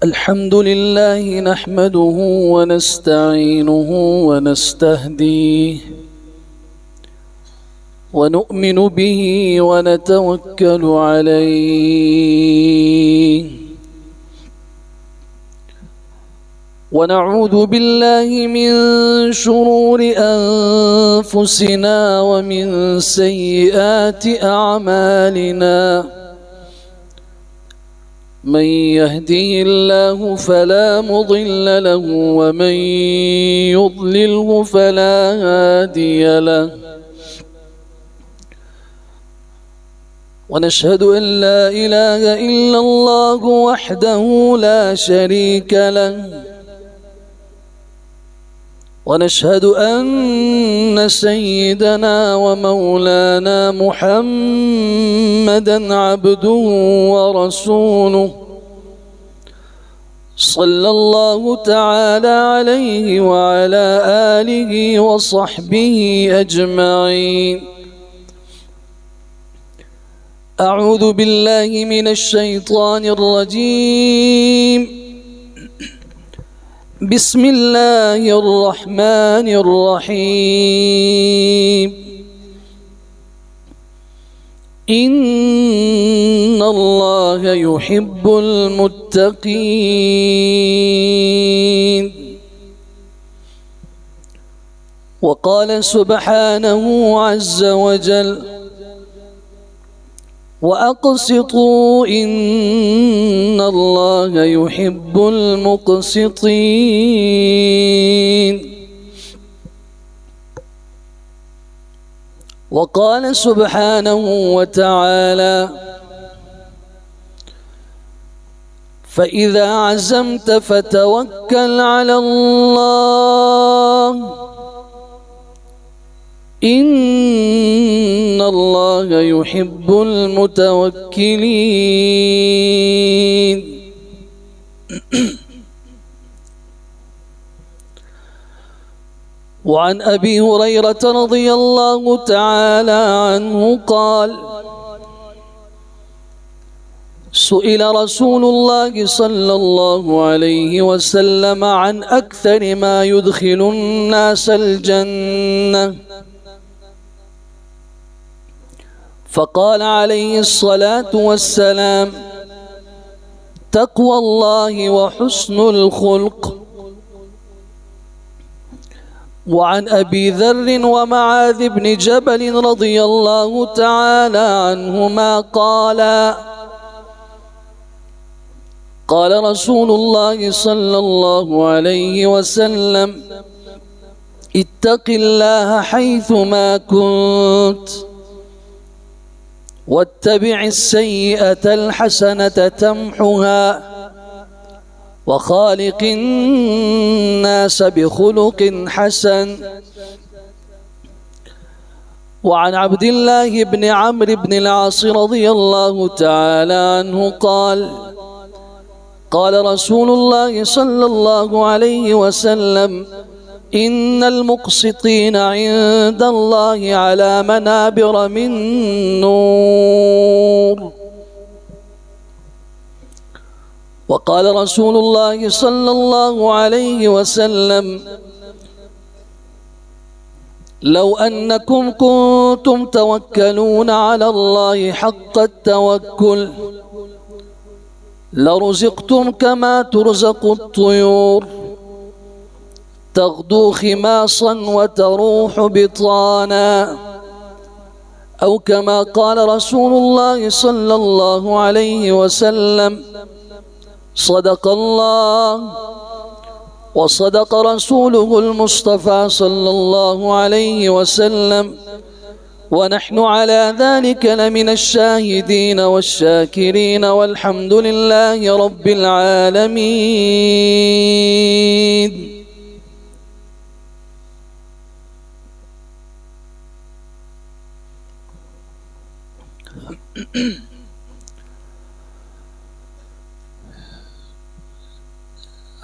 الحمد لله نحمده ونستعينه ونستهديه ونؤمن به ونتوكل عليه ونعوذ بالله من شرور أنفسنا ومن سيئات أعمالنا من يهده الله فلا مضل له ومن يضلله فلا هادي له ونشهد أن لا إله إلا الله وحده لا شريك له ونشهد أن سيدنا ومولانا محمدًا عبده ورسوله صلى الله تعالى عليه وعلى آله وصحبه أجمعين. أعوذ بالله من الشيطان الرجيم. بسم الله الرحمن الرحيم. إن الله يحب المتقين. وقال سبحانه عز وجل: وأقسطوا إن الله يحب المقسطين. وقال سبحانه وتعالى: فإذا عزمت فتوكل على الله إن الله يحب المتوكلين. وعن أبي هريرة رضي الله تعالى عنه قال: سئل رسول الله صلى الله عليه وسلم عن أكثر ما يدخل الناس الجنة، فقال عليه الصلاة والسلام: تقوى الله وحسن الخلق. وعن أبي ذر ومعاذ بن جبل رضي الله تعالى عنهما قال رسول الله صلى الله عليه وسلم: اتق الله حيثما كنت واتبع السيئة الحسنة تمحها وخالق الناس بخلق حسن. وعن عبد الله بن عمرو بن العاص رضي الله تعالى عنه قال رسول الله صلى الله عليه وسلم: إن المقسطين عند الله على منابر من نور. وقال رسول الله صلى الله عليه وسلم: لو أنكم كنتم توكلون على الله حق التوكل لرزقتم كما ترزق الطيور تغدو خماصا وتروح بطانا، أو كما قال رسول الله صلى الله عليه وسلم: صدق الله وصدق رسوله المصطفى صلى الله عليه وسلم، ونحن على ذلك لمن الشاهدين والشاكرين، والحمد لله رب العالمين.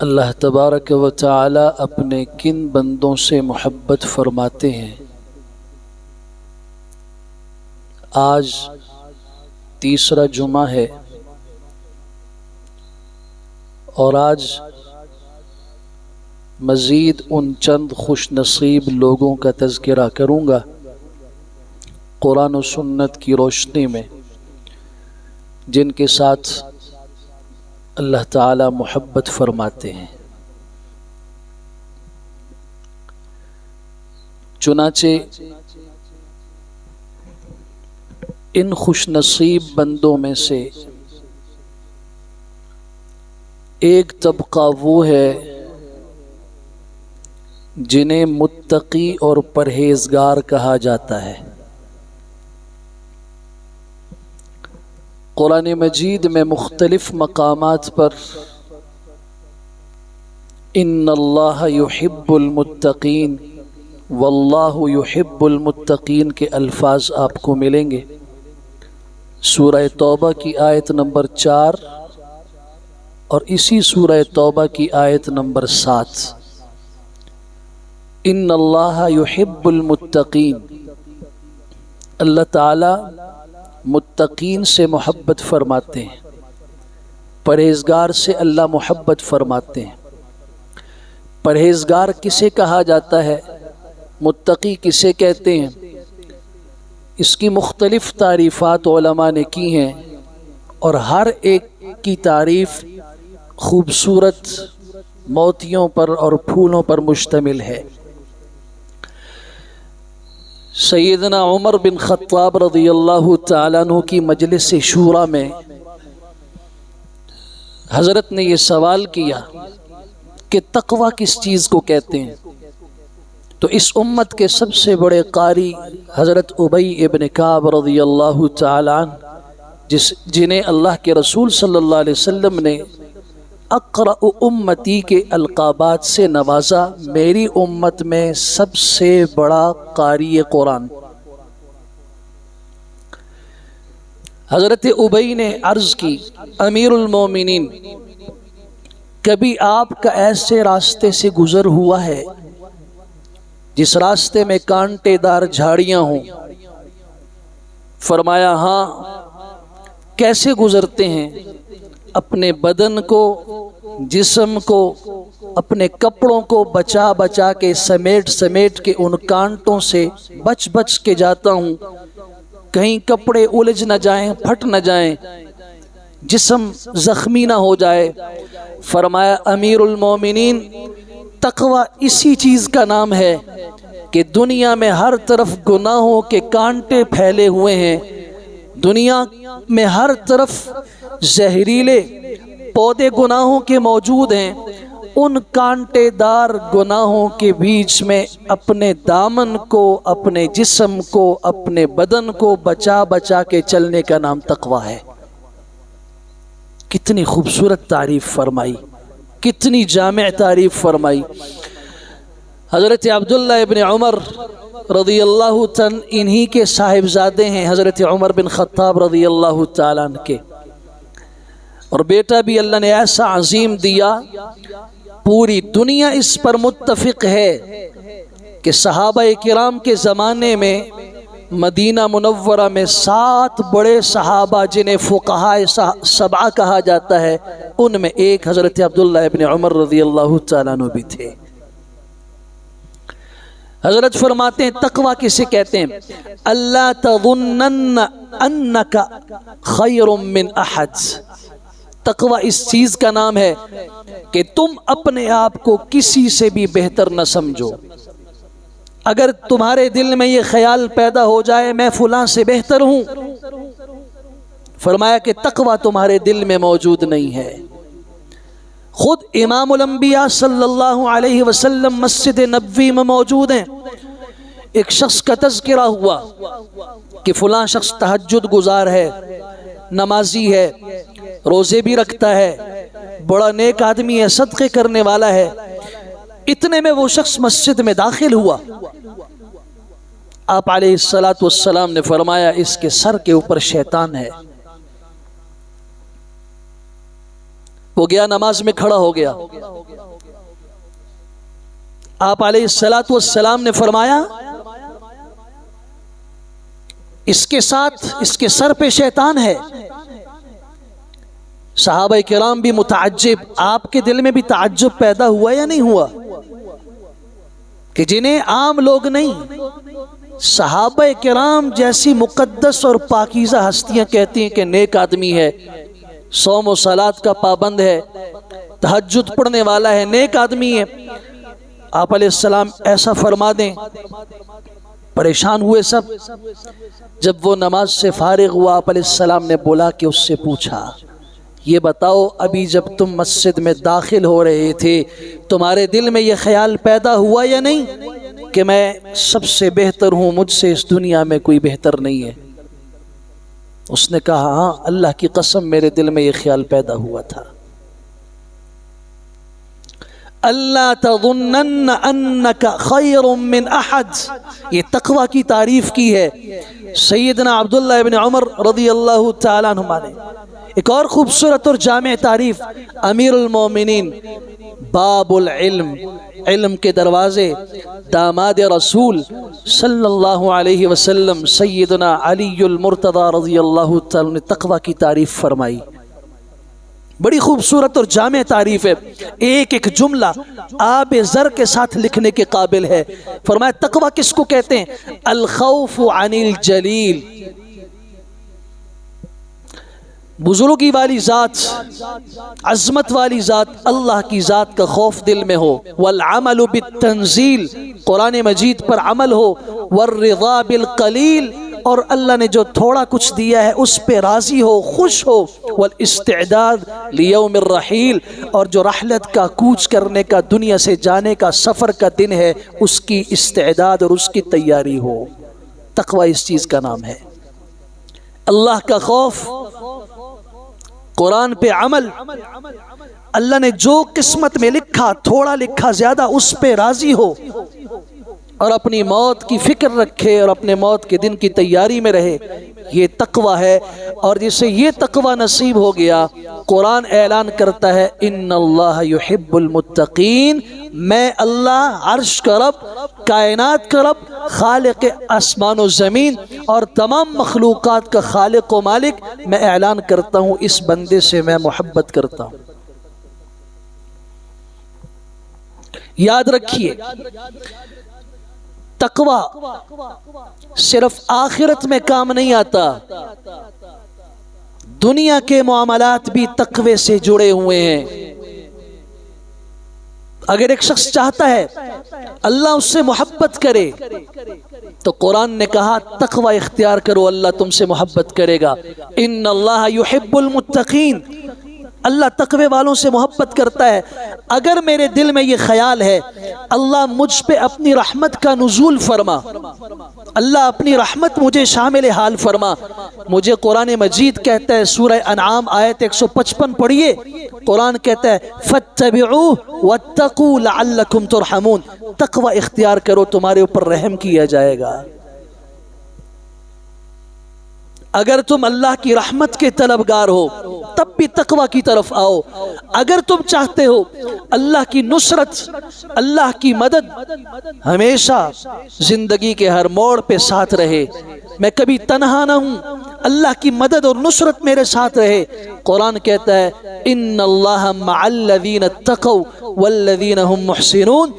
اللہ تبارک و تعالی اپنے کن بندوں سے محبت فرماتے ہیں؟ آج تیسرا جمعہ ہے اور آج مزید ان چند خوش نصیب لوگوں کا تذکرہ کروں گا قرآن و سنت کی روشنی میں، جن کے ساتھ اللہ تعالی محبت فرماتے ہیں۔ چنانچہ ان خوش نصیب بندوں میں سے ایک طبقہ وہ ہے جنہیں متقی اور پرہیزگار کہا جاتا ہے۔ قرآن مجید میں مختلف مقامات پر ان اللہ یحب المتقین واللہ یحب المتقین کے الفاظ آپ کو ملیں گے۔ سورہ توبہ کی آیت نمبر 4 اور اسی سورہ توبہ کی آیت نمبر 7، ان اللہ یحب المتقین، اللہ تعالی متقین سے محبت فرماتے ہیں، پرہیزگار سے اللہ محبت فرماتے ہیں۔ پرہیزگار کسے کہا جاتا ہے؟ متقی کسے کہتے ہیں؟ اس کی مختلف تعریفات علماء نے کی ہیں اور ہر ایک کی تعریف خوبصورت موتیوں پر اور پھولوں پر مشتمل ہے۔ سیدنا عمر بن خطاب رضی اللہ تعالیٰ عنہ کی مجلس شورا میں حضرت نے یہ سوال کیا کہ تقوی کس چیز کو کہتے ہیں؟ تو اس امت کے سب سے بڑے قاری حضرت ابی ابن کعب رضی اللہ تعالیٰ عنہ، جنہیں اللہ کے رسول صلی اللہ علیہ وسلم نے اقرأ امتی کے القابات سے نوازا، میری امت میں سب سے بڑا قاری قرآن۔ حضرت ابی نے عرض کی، امیر المومنین، کبھی آپ کا ایسے راستے سے گزر ہوا ہے جس راستے میں کانٹے دار جھاڑیاں ہوں؟ فرمایا ہاں۔ کیسے گزرتے ہیں؟ اپنے بدن کو، جسم کو، اپنے کپڑوں کو بچا بچا کے، سمیٹ سمیٹ کے ان کانٹوں سے بچ بچ کے جاتا ہوں، کہیں کپڑے الجھ نہ جائیں، پھٹ نہ جائیں، جسم زخمی نہ ہو جائے۔ فرمایا امیر المومنین، تقوی اسی چیز کا نام ہے کہ دنیا میں ہر طرف گناہوں کے کانٹے پھیلے ہوئے ہیں، دنیا میں ہر طرف زہریلے پودے گناہوں کے موجود ہیں، ان کانٹے دار گناہوں کے بیچ میں اپنے دامن کو، اپنے جسم کو، اپنے بدن کو بچا بچا کے چلنے کا نام تقوی ہے۔ کتنی خوبصورت تعریف فرمائی، کتنی جامع تعریف فرمائی۔ حضرت عبداللہ ابن عمر رضی اللہ تعالیٰ انہی کے صاحبزادے ہیں، حضرت عمر بن خطاب رضی اللہ تعالیٰ عنہ کے، اور بیٹا بھی اللہ نے ایسا عظیم دیا، پوری دنیا اس پر متفق ہے کہ صحابہ کرام کے زمانے میں مدینہ منورہ میں 7 بڑے صحابہ جنہیں فقہاء 7 کہا جاتا ہے، ان میں ایک حضرت عبداللہ ابن عمر رضی اللہ تعالیٰ عنہ بھی تھے۔ حضرت فرماتے ہیں تقوی کسے کہتے ہیں؟ اللہ تظنن انک خیر من احد۔ تقوی اس چیز کا نام ہے کہ تم اپنے آپ کو کسی سے بھی بہتر نہ سمجھو۔ اگر تمہارے دل میں یہ خیال پیدا ہو جائے میں فلاں سے بہتر ہوں، فرمایا کہ تقوی تمہارے دل میں موجود نہیں ہے۔ خود امام الانبیاء صلی اللہ علیہ وسلم مسجد نبوی میں موجود ہیں، ایک شخص کا تذکرہ ہوا کہ فلاں شخص تہجد گزار ہے، نمازی ہے، روزے بھی رکھتا ہے، بڑا نیک آدمی ہے، صدقے کرنے والا ہے۔ اتنے میں وہ شخص مسجد میں داخل ہوا، آپ علیہ السلام نے فرمایا اس کے سر کے اوپر شیطان ہے۔ وہ گیا نماز میں کھڑا ہو گیا. آپ علیہ الصلاۃ والسلام نے فرمایا اس کے ساتھ اس کے سر پہ شیطان ہے. صحابہ کرام بھی متعجب. آپ کے دل میں بھی تعجب پیدا ہوا یا نہیں ہوا کہ جنہیں عام لوگ نہیں، صحابہ کرام جیسی مقدس اور پاکیزہ ہستیاں کہتی ہیں کہ نیک آدمی ہے، صوم و صلات کا پابند ہے، تہجد پڑھنے والا ہے، نیک آدمی ہے، آپ علیہ السلام ایسا فرما دیں. پریشان ہوئے سب. جب وہ نماز سے فارغ ہوا آپ علیہ السلام نے بولا کہ اس سے پوچھا یہ بتاؤ ابھی جب تم مسجد میں داخل ہو رہے تھے تمہارے دل میں یہ خیال پیدا ہوا یا نہیں کہ میں سب سے بہتر ہوں، مجھ سے اس دنیا میں کوئی بہتر نہیں ہے؟ اس نے کہا ہاں اللہ کی قسم میرے دل میں یہ خیال پیدا ہوا تھا. اللہ تظنن انک خیر من احد، یہ تقوی کی تعریف کی ہے سیدنا عبداللہ ابن عمر رضی اللہ تعالیٰ عنہما نے. ایک اور خوبصورت اور جامع تعریف امیر المومنین باب العلم، علم کے دروازے، داماد رسول صلی اللہ علیہ وسلم سیدنا علی المرتضی رضی اللہ تعالیٰ نے تقوی کی تعریف فرمائی. بڑی خوبصورت اور جامع تعریف ہے، ایک ایک جملہ آب زر کے ساتھ لکھنے کے قابل ہے. فرمایا تقوی کس کو کہتے ہیں؟ الخوف عن الجلیل، بزرگی والی ذات، عظمت والی ذات، اللہ کی ذات کا خوف دل میں ہو. والعمل بالتنزیل، قرآن مجید پر عمل ہو. والرضا بالقلیل، اور اللہ نے جو تھوڑا کچھ دیا ہے اس پہ راضی ہو، خوش ہو. والاستعداد لیوم الرحیل، اور جو رحلت کا کوچ کرنے کا، دنیا سے جانے کا، سفر کا دن ہے اس کی استعداد اور اس کی تیاری ہو. تقوی اس چیز کا نام ہے. اللہ کا خوف، قرآن پہ عمل، اللہ نے جو قسمت میں لکھا، تھوڑا لکھا زیادہ، اس پہ راضی ہو اور اپنی موت کی فکر رکھے اور اپنے موت کے دن کی تیاری میں رہے. یہ تقوی ہے. اور جسے یہ تقوی نصیب ہو گیا، قرآن اعلان کرتا ہے ان اللہ یحب المتقین، میں اللہ عرش کا رب، کائنات کا رب، خالق آسمان و زمین اور تمام مخلوقات کا خالق و مالک، میں اعلان کرتا ہوں اس بندے سے میں محبت کرتا ہوں. یاد رکھیے تقوی صرف آخرت میں کام نہیں آتا، دنیا کے معاملات بھی تقوی سے جڑے ہوئے ہیں. اگر ایک شخص چاہتا ہے اللہ اس سے محبت کرے تو قرآن نے کہا تقوی اختیار کرو، اللہ تم سے محبت کرے گا. ان اللہ یحب المتقین، اللہ تقوی والوں سے محبت کرتا ہے. اگر میرے دل میں یہ خیال ہے اللہ مجھ پہ اپنی رحمت کا نزول فرما، اللہ اپنی رحمت مجھے شامل حال فرما. مجھے قرآن مجید کہتا ہے سورہ انعام آیت 155 پڑھیے، قرآن کہتا ہے فَاتَّبِعُوهُ وَاتَّقُوا لَعَلَّكُمْ تُرْحَمُونَ، تقوی اختیار کرو تمہارے اوپر رحم کیا جائے گا. اگر تم اللہ کی رحمت کے طلبگار ہو تب بھی تقوی کی طرف آؤ. اگر تم چاہتے ہو اللہ کی نصرت، اللہ کی مدد ہمیشہ زندگی کے ہر موڑ پہ ساتھ رہے، میں کبھی تنہا نہ ہوں، اللہ کی مدد اور نصرت میرے ساتھ رہے، قرآن کہتا ہے ان اللہ مع الذین اتقوا والذین هم محسنون،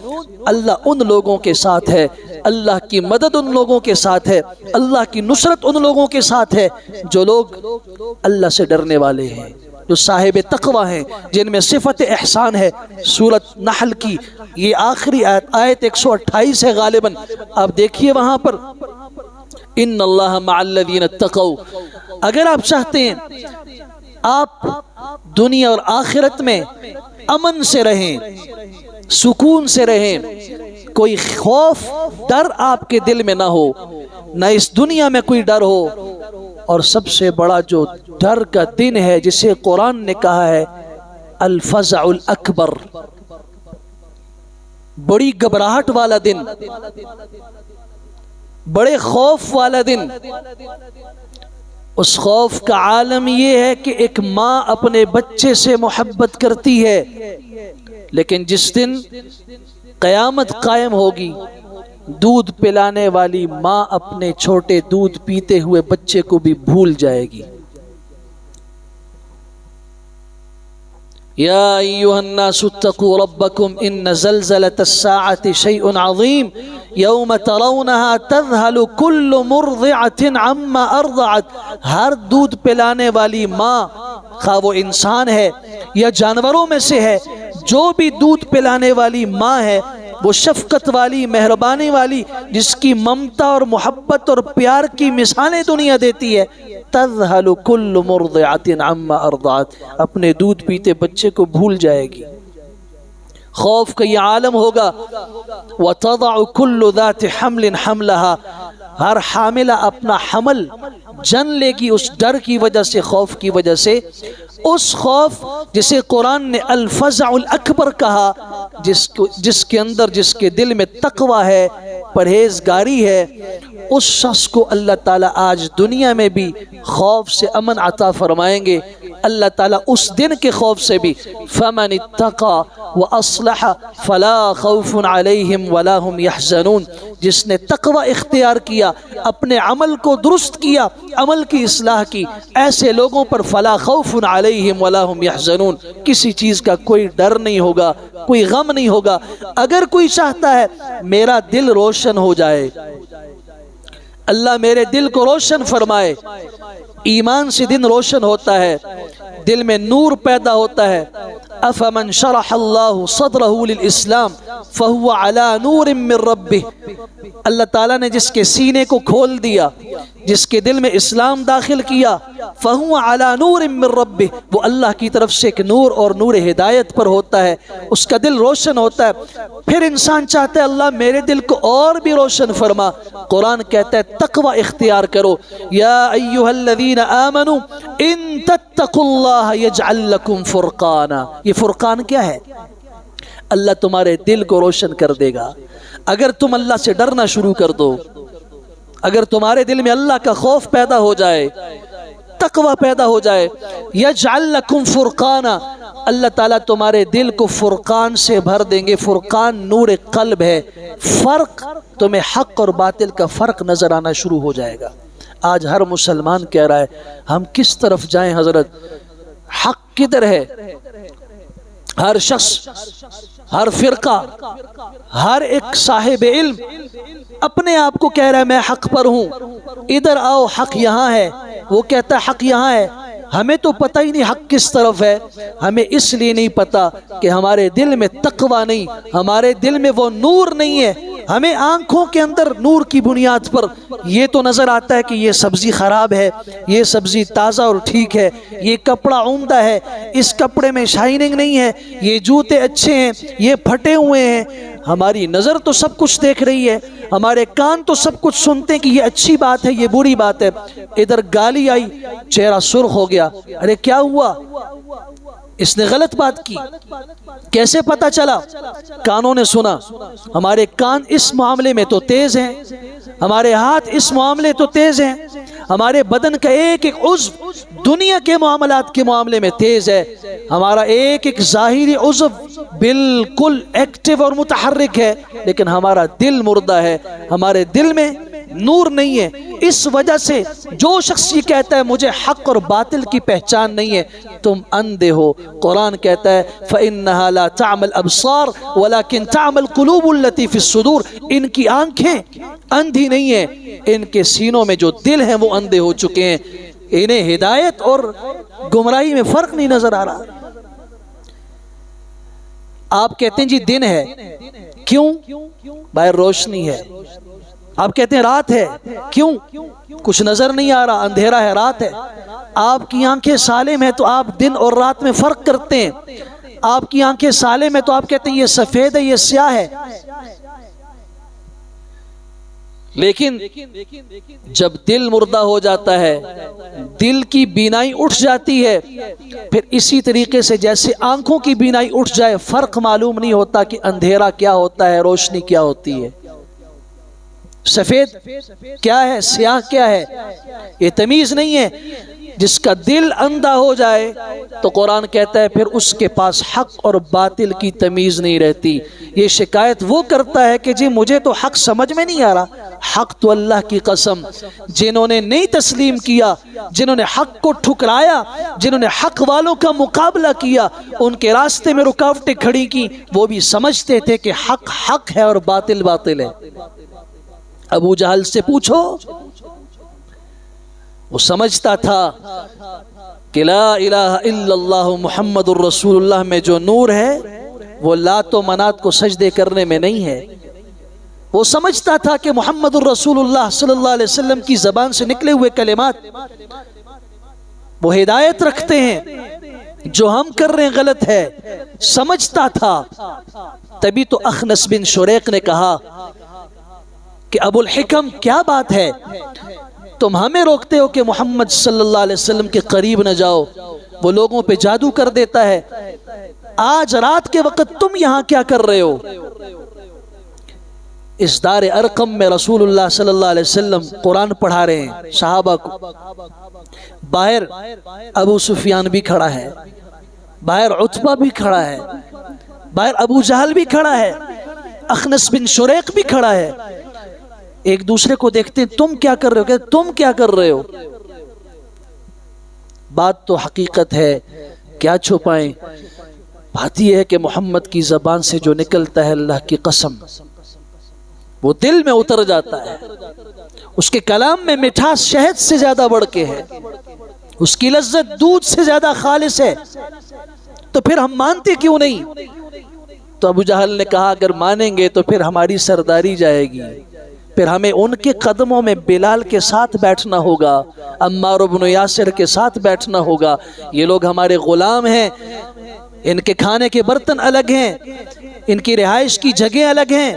اللہ ان لوگوں کے ساتھ ہے، اللہ کی مدد ان لوگوں کے ساتھ ہے، اللہ کی نصرت ان لوگوں کے ساتھ ہے جو لوگ اللہ سے ڈرنے والے ہیں، جو صاحب تقوی ہیں، جن میں صفت احسان ہے. سورۃ نحل کی یہ آخری آیت 128 ہے غالباً، آپ دیکھیے وہاں پر ان اللہ مع الذین اتقوا. اگر آپ چاہتے ہیں آپ دنیا اور آخرت میں امن سے رہیں، سکون سے رہیں، کوئی خوف ڈر آپ کے دل میں نہ ہو، نہ اس دنیا میں کوئی ڈر ہو، اور سب سے بڑا جو ڈر کا دن ہے جسے قرآن نے کہا ہے الفزع الاکبر، بڑی گھبراہٹ والا دن، بڑے خوف والا دن، اس خوف کا عالم یہ ہے کہ ایک ماں اپنے بچے سے محبت کرتی ہے، لیکن جس دن قیامت قائم ہوگی دودھ پلانے والی ماں اپنے چھوٹے دودھ پیتے ہوئے بچے کو بھی بھول جائے گی۔ یا ایھا الناس اتقوا ربکم ان زلزلۃ الساعۃ شیء عظیم یوم ترونها تذہل کل مرضعۃ عما ارضعت۔ ہر دودھ پلانے والی ماں، خواہ وہ انسان ہے یا جانوروں میں سے ہے، جو بھی دودھ پلانے والی ماں ہے وہ شفقت والی، مہربانی والی، جس کی ممتا اور محبت اور پیار کی مثالیں دنیا دیتی ہے، تذہل کل مرضعۃ عما ارضعت، اپنے دودھ پیتے بچے کو بھول جائے گی۔ خوف کا یہ عالم ہوگا۔ وَتَضَعُ كُلُّ ذَاتِ حَمْلٍ حَمْلَهَا، ہر حاملہ اپنا حمل جن لے گی اس ڈر کی وجہ سے، خوف کی وجہ سے۔ اس خوف جسے قرآن نے الفزع الاکبر کہا، جس کے اندر، جس کے دل میں تقوی ہے، پرہیزگاری ہے، اس شخص کو اللہ تعالیٰ آج دنیا میں بھی خوف سے امن عطا فرمائیں گے۔ اللہ تعالیٰ اس دن کے خوف سے بھی فَمَنِ اتَّقَى وَأَصْلَحَ فَلَا خَوْفٌ عَلَيْهِمْ وَلَا هُمْ يَحْزَنُونَ، جس نے تقوی اختیار کیا، اپنے عمل کو درست کیا، عمل کی اصلاح کی، ایسے لوگوں پر فَلَا خَوْفٌ عَلَيْهِمْ وَلَا هُمْ يَحْزَنُونَ، کسی چیز کا کوئی ڈر نہیں ہوگا، کوئی غم نہیں ہوگا۔ اگر کوئی چاہتا ہے میرا دل روشن ہو جائے، اللہ میرے دل کو روشن فرمائے، ایمان سے دل روشن ہوتا ہے، دل میں نور پیدا ہوتا ہے۔ افمن شرح اللہ صدرہ للاسلام فہو علی نور من ربہ، اللہ تعالیٰ نے جس کے سینے کو کھول دیا، جس کے دل میں اسلام داخل کیا، فہو علی نور من ربہ، وہ اللہ کی طرف سے ایک نور اور نور ہدایت پر ہوتا ہے، اس کا دل روشن ہوتا ہے۔ پھر انسان چاہتا ہے اللہ میرے دل کو اور بھی روشن فرما، قرآن کہتا ہے تقوی اختیار کرو۔ یا ایھا الذین آمنوا ان تتقوا اللہ یجعل لکم فرقانا، یہ فرقان کیا ہے؟ اللہ تمہارے دل کو روشن کر دے گا اگر تم اللہ سے ڈرنا شروع کر دو، اگر تمہارے دل میں اللہ کا خوف پیدا ہو جائے، تقوی پیدا ہو جائے۔ یجعل لکم فرقانا، اللہ تعالیٰ تمہارے دل کو فرقان سے بھر دیں گے۔ فرقان نور قلب ہے، فرق، تمہیں حق اور باطل کا فرق نظر آنا شروع ہو جائے گا۔ آج ہر مسلمان کہہ رہا ہے ہم کس طرف جائیں حضرت، حق کدھر ہے؟ ہر شخص، ہر فرقہ، ہر ایک صاحب علم اپنے آپ کو کہہ رہا ہے میں حق پر ہوں، ادھر آؤ حق یہاں ہے، وہ کہتا ہے حق یہاں ہے۔ ہمیں تو پتہ ہی نہیں حق کس طرف ہے، ہمیں اس لیے نہیں پتہ کہ ہمارے دل میں تقوی نہیں، ہمارے دل میں وہ نور نہیں ہے۔ ہمیں آنکھوں کے اندر نور کی بنیاد پر یہ تو نظر آتا ہے کہ یہ سبزی خراب ہے، یہ سبزی تازہ اور ٹھیک ہے، یہ کپڑا عمدہ ہے، اس کپڑے میں شائننگ نہیں ہے، یہ جوتے اچھے ہیں، یہ پھٹے ہوئے ہیں۔ ہماری نظر تو سب کچھ دیکھ رہی ہے، ہمارے کان تو سب کچھ سنتے ہیں کہ یہ اچھی بات ہے، یہ بری بات ہے۔ ادھر گالی آئی، چہرہ سرخ ہو گیا، ارے کیا ہوا؟ اس نے غلط بات کی، کیسے پتا چلا؟ کانوں نے سنا۔ ہمارے کان اس معاملے میں تو تیز ہیں، ہمارے ہاتھ اس معاملے تو تیز ہیں، ہمارے بدن کا ایک ایک عضو دنیا کے معاملات کے معاملے میں تیز ہے، ہمارا ایک ایک ظاہری عضو بالکل ایکٹیو اور متحرک ہے، لیکن ہمارا دل مردہ ہے، ہمارے دل میں نور نہیں ہے۔ اس وجہ سے جو شخص یہ کہتا ہے مجھے حق اور باطل کی پہچان نہیں ہے، تم اندھے ہو۔ قرآن کہتا ہے فَإِنَّهَا لَا تَعْمَى الْأَبْصَارُ وَلَكِنْ تَعْمَى الْقُلُوبُ الَّتِي فِي الصُّدُورِ، ان کی آنکھیں اندھی نہیں ہیں، ان کے سینوں میں جو دل ہیں وہ اندھے ہو چکے ہیں، انہیں ہدایت اور گمراہی میں فرق نہیں نظر آ رہا۔ آپ کہتے ہیں جی دن ہے، کیوں؟ باہر روشنی ہے۔ آپ کہتے ہیں رات ہے، کیوں؟ کچھ نظر نہیں آ رہا، اندھیرا ہے، رات ہے۔ آپ کی آنکھیں سالم ہیں تو آپ دن اور رات میں فرق کرتے ہیں، آپ کی آنکھیں سالم ہیں تو آپ کہتے ہیں یہ سفید ہے، یہ سیاہ ہے۔ لیکن جب دل مردہ ہو جاتا ہے، دل کی بینائی اٹھ جاتی ہے، پھر اسی طریقے سے جیسے آنکھوں کی بینائی اٹھ جائے، فرق معلوم نہیں ہوتا کہ اندھیرا کیا ہوتا ہے، روشنی کیا ہوتی ہے۔ سفید کیا ہے، سیاہ کیا ہے، یہ تمیز نہیں ہے۔ جس کا دل اندھا ہو جائے تو قرآن کہتا ہے پھر اس کے پاس حق اور باطل کی تمیز نہیں رہتی۔ یہ شکایت وہ کرتا ہے کہ جی مجھے تو حق سمجھ میں نہیں آ رہا۔ حق تو اللہ کی قسم جنہوں نے نہیں تسلیم کیا، جنہوں نے حق کو ٹھکرایا، جنہوں نے حق والوں کا مقابلہ کیا، ان کے راستے میں رکاوٹیں کھڑی کی، وہ بھی سمجھتے تھے کہ حق حق ہے اور باطل باطل ہے۔ ابو جہل سے پوچھو، وہ سمجھتا تھا کہ لا الہ الا اللہ محمد الرسول اللہ میں جو نور ہے وہ لات و منات کو سجدے کرنے میں نہیں ہے۔ وہ سمجھتا تھا کہ محمد الرسول اللہ صلی اللہ علیہ وسلم کی زبان سے نکلے ہوئے کلمات وہ ہدایت رکھتے ہیں، جو ہم کر رہے ہیں غلط ہے، سمجھتا تھا۔ تبھی تو اخنس بن شریق نے کہا کہ ابو الحکم کیا بات ہے، تم ہمیں روکتے ہو کہ محمد صلی اللہ علیہ وسلم کے قریب نہ جاؤ، وہ لوگوں پہ جادو کر دیتا ہے، آج رات کے وقت تم یہاں کیا کر رہے ہو؟ اس دار ارقم میں رسول اللہ صلی اللہ علیہ وسلم قرآن پڑھا رہے ہیں صحابہ کو، باہر ابو سفیان بھی کھڑا ہے، باہر عتبہ بھی کھڑا ہے، باہر ابو جہل بھی کھڑا ہے، اخنس بن شریق بھی کھڑا ہے۔ ایک دوسرے کو دیکھتے ہیں تم کیا کر رہے ہو، کہتے تم کیا کر رہے ہو؟ بات تو حقیقت ہے، کیا چھپائیں۔ بات یہ ہے کہ محمد کی زبان سے جو نکلتا ہے اللہ کی قسم وہ دل میں اتر جاتا ہے، اس کے کلام میں مٹھاس شہد سے زیادہ بڑھ کے ہے، اس کی لذت دودھ سے زیادہ خالص ہے، تو پھر ہم مانتے کیوں نہیں؟ تو ابو جہل نے کہا اگر مانیں گے تو پھر ہماری سرداری جائے گی، پھر ہمیں ان کے قدموں میں بلال کے ساتھ بیٹھنا ہوگا، عمار بن یاسر کے ساتھ بیٹھنا ہوگا۔ یہ لوگ ہمارے غلام ہیں، ان کے کھانے کے برتن الگ ہیں، ان کی رہائش کی جگہ الگ ہیں،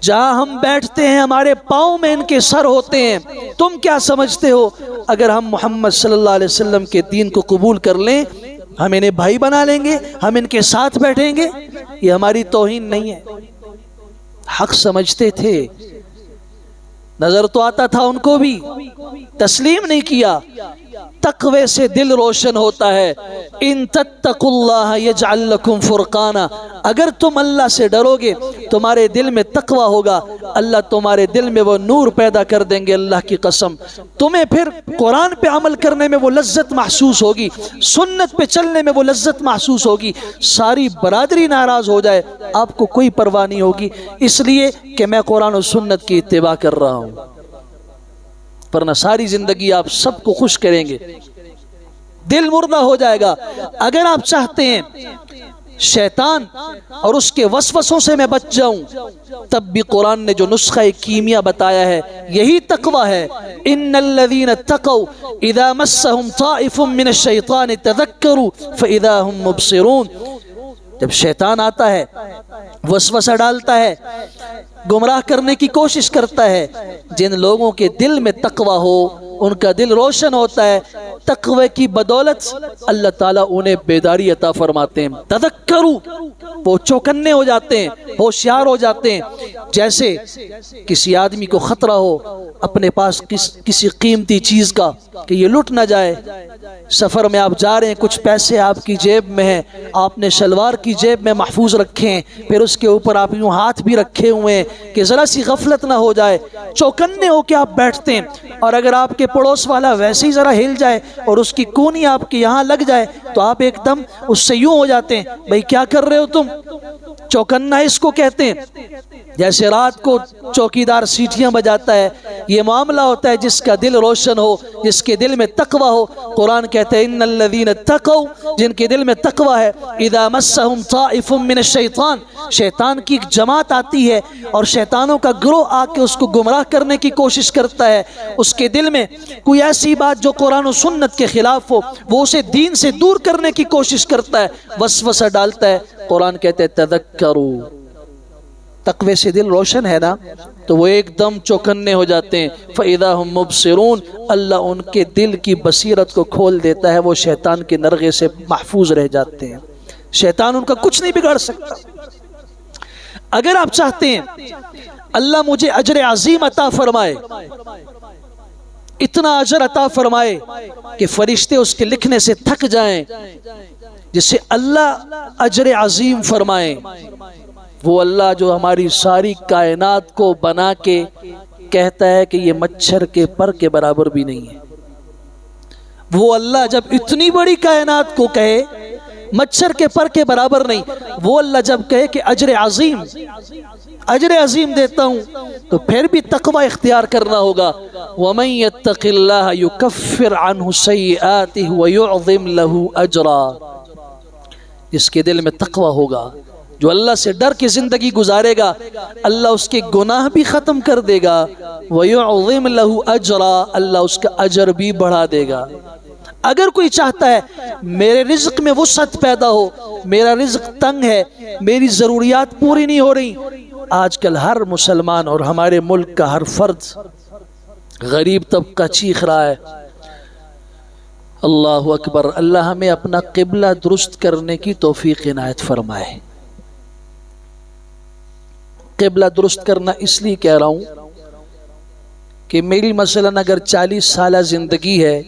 جہاں ہم بیٹھتے ہیں ہمارے پاؤں میں ان کے سر ہوتے ہیں۔ تم کیا سمجھتے ہو اگر ہم محمد صلی اللہ علیہ وسلم کے دین کو قبول کر لیں ہم انہیں بھائی بنا لیں گے، ہم ان کے ساتھ بیٹھیں گے؟ یہ ہماری توہین نہیں ہے۔ حق سمجھتے تھے، نظر تو آتا تھا ان کو بھی، تسلیم نہیں کیا۔ تقوی سے دل روشن ہوتا ہے، ان تتقوا اللہ یجعل لکم فرقانا، اگر تم اللہ سے ڈرو گے تمہارے دل میں تقوی ہوگا، اللہ تمہارے دل میں وہ نور پیدا کر دیں گے۔ اللہ کی قسم تمہیں پھر قرآن پہ عمل کرنے میں وہ لذت محسوس ہوگی، سنت پہ چلنے میں وہ لذت محسوس ہوگی، ساری برادری ناراض ہو جائے آپ کو کوئی پرواہ نہیں ہوگی، اس لیے کہ میں قرآن و سنت کی اتباع کر رہا ہوں، ورنہ ساری زندگی آپ سب کو خوش کریں گے، دل مردہ ہو جائے گا۔ اگر آپ چاہتے ہیں شیطان اور اس کے وسوسوں سے میں بچ جاؤں تب بھی قرآن نے جو نسخہ کیمیا بتایا ہے یہی تقوی ہے۔ ان الذین اتقوا اذا مسهم طائف من الشیطان تذکروا فاذا هم مبصرون، جب شیطان آتا ہے وسوسہ ڈالتا ہے، گمراہ کرنے کی کوشش کرتا ہے، جن لوگوں کے دل میں تقوی ہو ان کا دل روشن ہوتا ہے، تقوی کی بدولت اللہ تعالیٰ انہیں بیداری عطا فرماتے ہیں۔ تذکروا، وہ چوکنے ہو جاتے ہیں، ہوشیار ہو جاتے ہیں۔ جیسے کسی آدمی کو خطرہ ہو اپنے پاس کسی قیمتی چیز کا کہ یہ لٹ نہ جائے، سفر میں آپ جا رہے ہیں، کچھ پیسے آپ کی جیب میں ہیں، آپ نے شلوار کی جیب میں محفوظ رکھے ہیں، پھر اس کے اوپر آپ یوں ہاتھ بھی رکھے ہوئے ہیں کہ ذرا سی غفلت نہ ہو جائے، چوکنے ہو کے آپ بیٹھتے ہیں، اور اگر آپ کے پڑوس والا ویسے ہی ذرا ہل جائے اور اس کی کونی آپ کے یہاں لگ جائے تو آپ ایک دم اس سے یوں ہو جاتے ہیں، بھئی کیا کر رہے ہو تم؟ چوکنا اس کو کہتے ہیں۔ جیسے رات کو چوکیدار سیٹیاں بجاتا ہے، یہ معاملہ ہوتا ہے جس کا دل روشن ہو، جس کے دل میں تقوی ہو۔ قرآن کہتے ہیں ان الذین اتقوا، جن کے دل میں تقوی ہے، اذا مسهم طائف من الشیطان، شیطان کی ایک جماعت آتی ہے اور شیطانوں کا گروہ آ کے اس کو گمراہ کرنے کی کوشش کرتا ہے، اس کے دل میں کوئی ایسی بات جو قرآن و سنت کے خلاف ہو وہ اسے دین سے دور کرنے کی کوشش کرتا ہے، وسوسہ ڈالتا ہے۔ قرآن کہتے ہیں تذکروا، تقوی سے دل روشن ہے نا تو وہ ایک دم چوکنے ہو جاتے ہیں۔ فَإِذَا هُمْ مُبْصِرُونَ، اللہ ان کے دل کی بصیرت کو کھول دیتا ہے، وہ شیطان کے نرغے سے محفوظ رہ جاتے ہیں، شیطان ان کا کچھ نہیں بگاڑ سکتا۔ اگر آپ چاہتے ہیں اللہ مجھے اجر عظیم عطا فرمائے، اتنا اجر عطا فرمائے کہ فرشتے اس کے لکھنے سے تھک جائیں، جسے اللہ اجر عظیم فرمائے۔ وہ اللہ جو ہماری ساری کائنات کو بنا کے کہتا ہے کہ یہ مچھر کے پر کے برابر بھی نہیں ہے، وہ اللہ جب اتنی بڑی کائنات کو کہے مچھر کے پر کے برابر نہیں، وہ اللہ جب کہے کہ اجر عظیم دیتا ہوں، تو پھر بھی تقوی اختیار کرنا ہوگا۔ وَمَن يَتَّقِ اللَّهَ يُكَفِّرْ عَنْهُ سَيِّئَاتِهِ وَيُعْظِمْ لَهُ أَجْرًا، جس کے دل میں تقوی ہوگا، جو اللہ سے ڈر کے زندگی گزارے گا، اللہ اس کے گناہ بھی ختم کر دے گا، وَيُعْظِمْ لَهُ أَجْرًا، اللہ اس کا اجر بھی بڑھا دے گا۔ اگر کوئی چاہتا ہے میرے رزق میں وسعت پیدا ہو، میرا رزق تنگ ہے، میری ضروریات پوری نہیں ہو رہی، آج کل ہر مسلمان اور ہمارے ملک کا ہر فرد غریب طبقہ چیخ رہا ہے۔ اللہ اکبر، اللہ ہمیں اپنا قبلہ درست کرنے کی توفیق عنایت فرمائے۔ قبلہ درست کرنا اس لیے کہہ رہا ہوں کہ میری مثلاً اگر 40 سالہ زندگی ہے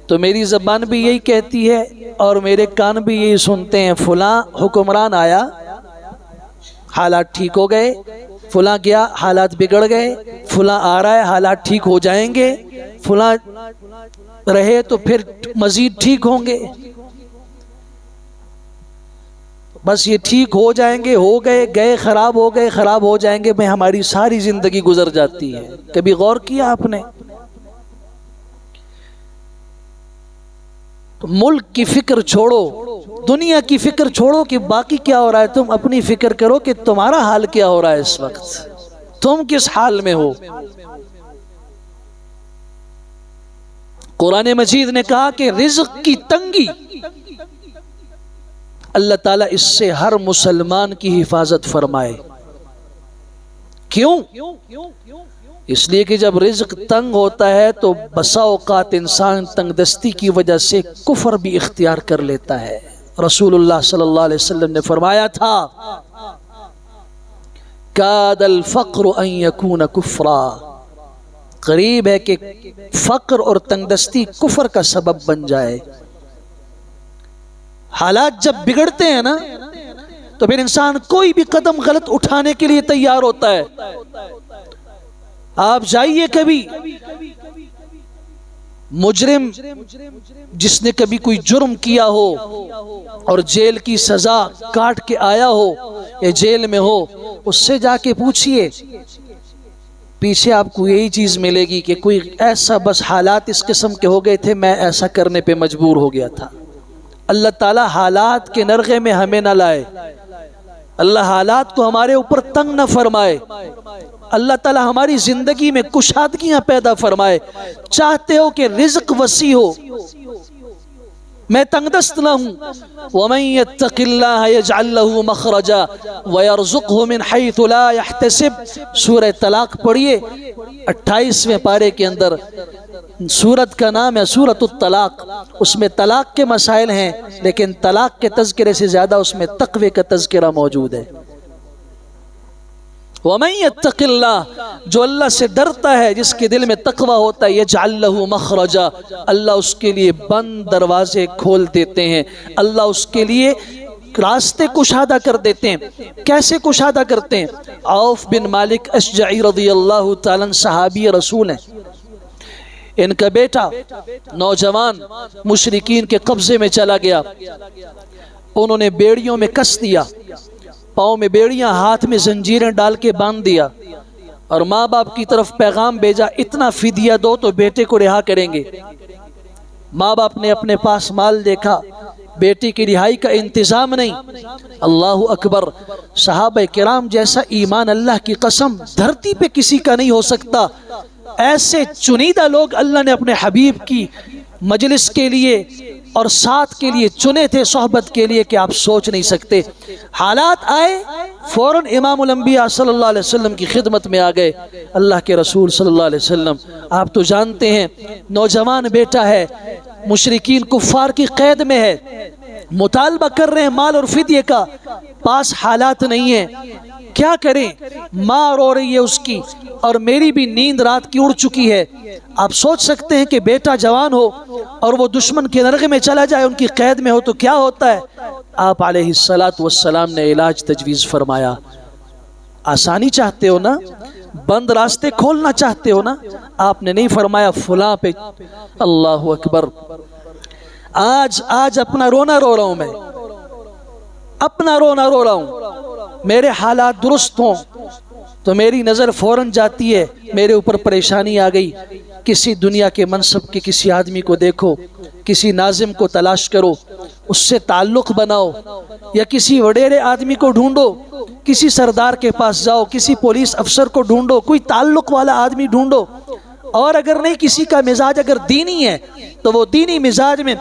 تو میری زبان بھی یہی کہتی ہے اور میرے کان بھی یہی سنتے ہیں، فلاں حکمران آیا حالات ٹھیک ہو گئے، فلاں گیا حالات بگڑ گئے، فلاں آ رہا ہے حالات ٹھیک ہو جائیں گے، فلاں رہے تو پھر مزید ٹھیک ہوں گے، بس یہ ٹھیک ہو جائیں گے، ہو گئے، گئے خراب ہو گئے، خراب ہو جائیں گے، میں ہماری ساری زندگی گزر جاتی ہے۔ کبھی غور کیا آپ نے؟ تو ملک کی فکر چھوڑو، دنیا کی فکر چھوڑو کہ باقی کیا ہو رہا ہے، تم اپنی فکر کرو کہ تمہارا حال کیا ہو رہا ہے اس وقت، تم کس حال میں ہو۔ قرآن مجید نے کہا کہ رزق کی تنگی، اللہ تعالیٰ اس سے ہر مسلمان کی حفاظت فرمائے۔ کیوں؟ اس لیے کہ جب رزق تنگ ہوتا ہے تو بسا اوقات انسان تنگ دستی کی وجہ سے کفر بھی اختیار کر لیتا ہے۔ رسول اللہ صلی اللہ علیہ وسلم نے فرمایا تھا، کاد الفقر ان یکون کفرا، قریب ہے کہ فقر اور تنگ دستی کفر کا سبب بن جائے۔ حالات جب بگڑتے ہیں نا تو پھر انسان کوئی بھی قدم غلط اٹھانے کے لیے تیار ہوتا ہے۔ آپ جائیے کبھی مجرم جس نے کبھی کوئی جرم کیا ہو اور جیل کی سزا کاٹ کے آیا ہو یا جیل میں ہو، اس سے جا کے پوچھئے، پیچھے آپ کو یہی چیز ملے گی کہ کوئی ایسا بس حالات اس قسم کے ہو گئے تھے، میں ایسا کرنے پہ مجبور ہو گیا تھا۔ اللہ تعالیٰ حالات کے نرغے میں ہمیں نہ لائے، اللہ حالات کو ہمارے اوپر تنگ نہ فرمائے، اللہ تعالیٰ ہماری زندگی میں کشادگیاں پیدا فرمائے۔ چاہتے ہو کہ رزق وسیع ہو، میں تنگ دست نہ ہوں، وَمَن يَتَّقِ اللَّهَ يَجْعَلْ لَهُ مَخْرَجًا وَيَرْزُقْهُ مِنْ حَيْثُ لَا يَحْتَسِبُ۔ سورہ طلاق پڑھیے 28ویں پارے کے اندر، سورت کا نام ہے سورۃ الطلاق، اس میں طلاق کے مسائل ہیں لیکن طلاق کے تذکرے سے زیادہ اس میں تقوی کا تذکرہ موجود ہے۔ وَمَن يَتَّقِ اللَّهَ، جو اللہ سے ڈرتا ہے، جس کے دل میں تقوی ہوتا ہے، يَجْعَلْ لَهُ مَخْرَجًا، اللہ اس کے لیے بند دروازے کھول دیتے ہیں، اللہ اس کے لیے راستے کشادہ کر دیتے ہیں۔ کیسے کشادہ کرتے ہیں؟ عوف بن مالک اشجعی رضی اللہ تعالیٰ صحابی رسول ہیں، ان کا بیٹا نوجوان مشرکین کے قبضے میں چلا گیا، انہوں نے بیڑیوں میں کس دیا، پاؤں میں بیڑیاں، ہاتھ میں زنجیریں ڈال کے باندھ دیا، اور ماں باپ کی طرف پیغام بھیجا اتنا فدیہ دو تو بیٹے کو رہا کریں گے۔ ماں باپ نے اپنے پاس مال دیکھا، بیٹی کی رہائی کا انتظام نہیں۔ اللہ اکبر، صحابہ کرام جیسا ایمان اللہ کی قسم دھرتی پہ کسی کا نہیں ہو سکتا۔ ایسے چنیدہ لوگ اللہ نے اپنے حبیب کی مجلس کے لیے اور ساتھ کے لیے چنے تھے، صحبت کے لیے، کہ آپ سوچ نہیں سکتے۔ حالات آئے فوراً امام الانبیاء صلی اللہ علیہ وسلم کی خدمت میں آ گئے۔ اللہ کے رسول صلی اللہ علیہ وسلم، آپ تو جانتے ہیں نوجوان بیٹا ہے، مشرکین کفار کی قید میں ہے، مطالبہ کر رہے ہیں مال اور فدیے کا، پاس حالات نہیں ہیں، کیا کریں؟ ماں رو رہی ہے اس کی، اور میری بھی نیند رات کی اڑ چکی ہے۔ آپ سوچ سکتے ہیں کہ بیٹا جوان ہو اور وہ دشمن کے نرغے میں چلا جائے، ان کی قید میں ہو تو کیا ہوتا ہے؟ آپ علیہ السلام نے علاج تجویز فرمایا۔ آسانی چاہتے ہو نا، بند راستے کھولنا چاہتے ہو نا، آپ نے نہیں فرمایا فلاں پہ۔ اللہ اکبر! آج اپنا رونا رو رہا ہوں، میں اپنا رونا رو رہا ہوں۔ میرے حالات درست ہوں تو میری نظر فوراً جاتی ہے، میرے اوپر پریشانی آ گئی، کسی دنیا کے منصب کے کسی آدمی کو دیکھو، کسی ناظم کو تلاش کرو، اس سے تعلق بناؤ، یا کسی وڈیرے آدمی کو ڈھونڈو، کسی سردار کے پاس جاؤ، کسی پولیس افسر کو ڈھونڈو، کوئی تعلق والا آدمی ڈھونڈو۔ اور اگر نہیں، کسی کا مزاج اگر دینی ہے تو وہ دینی مزاج میں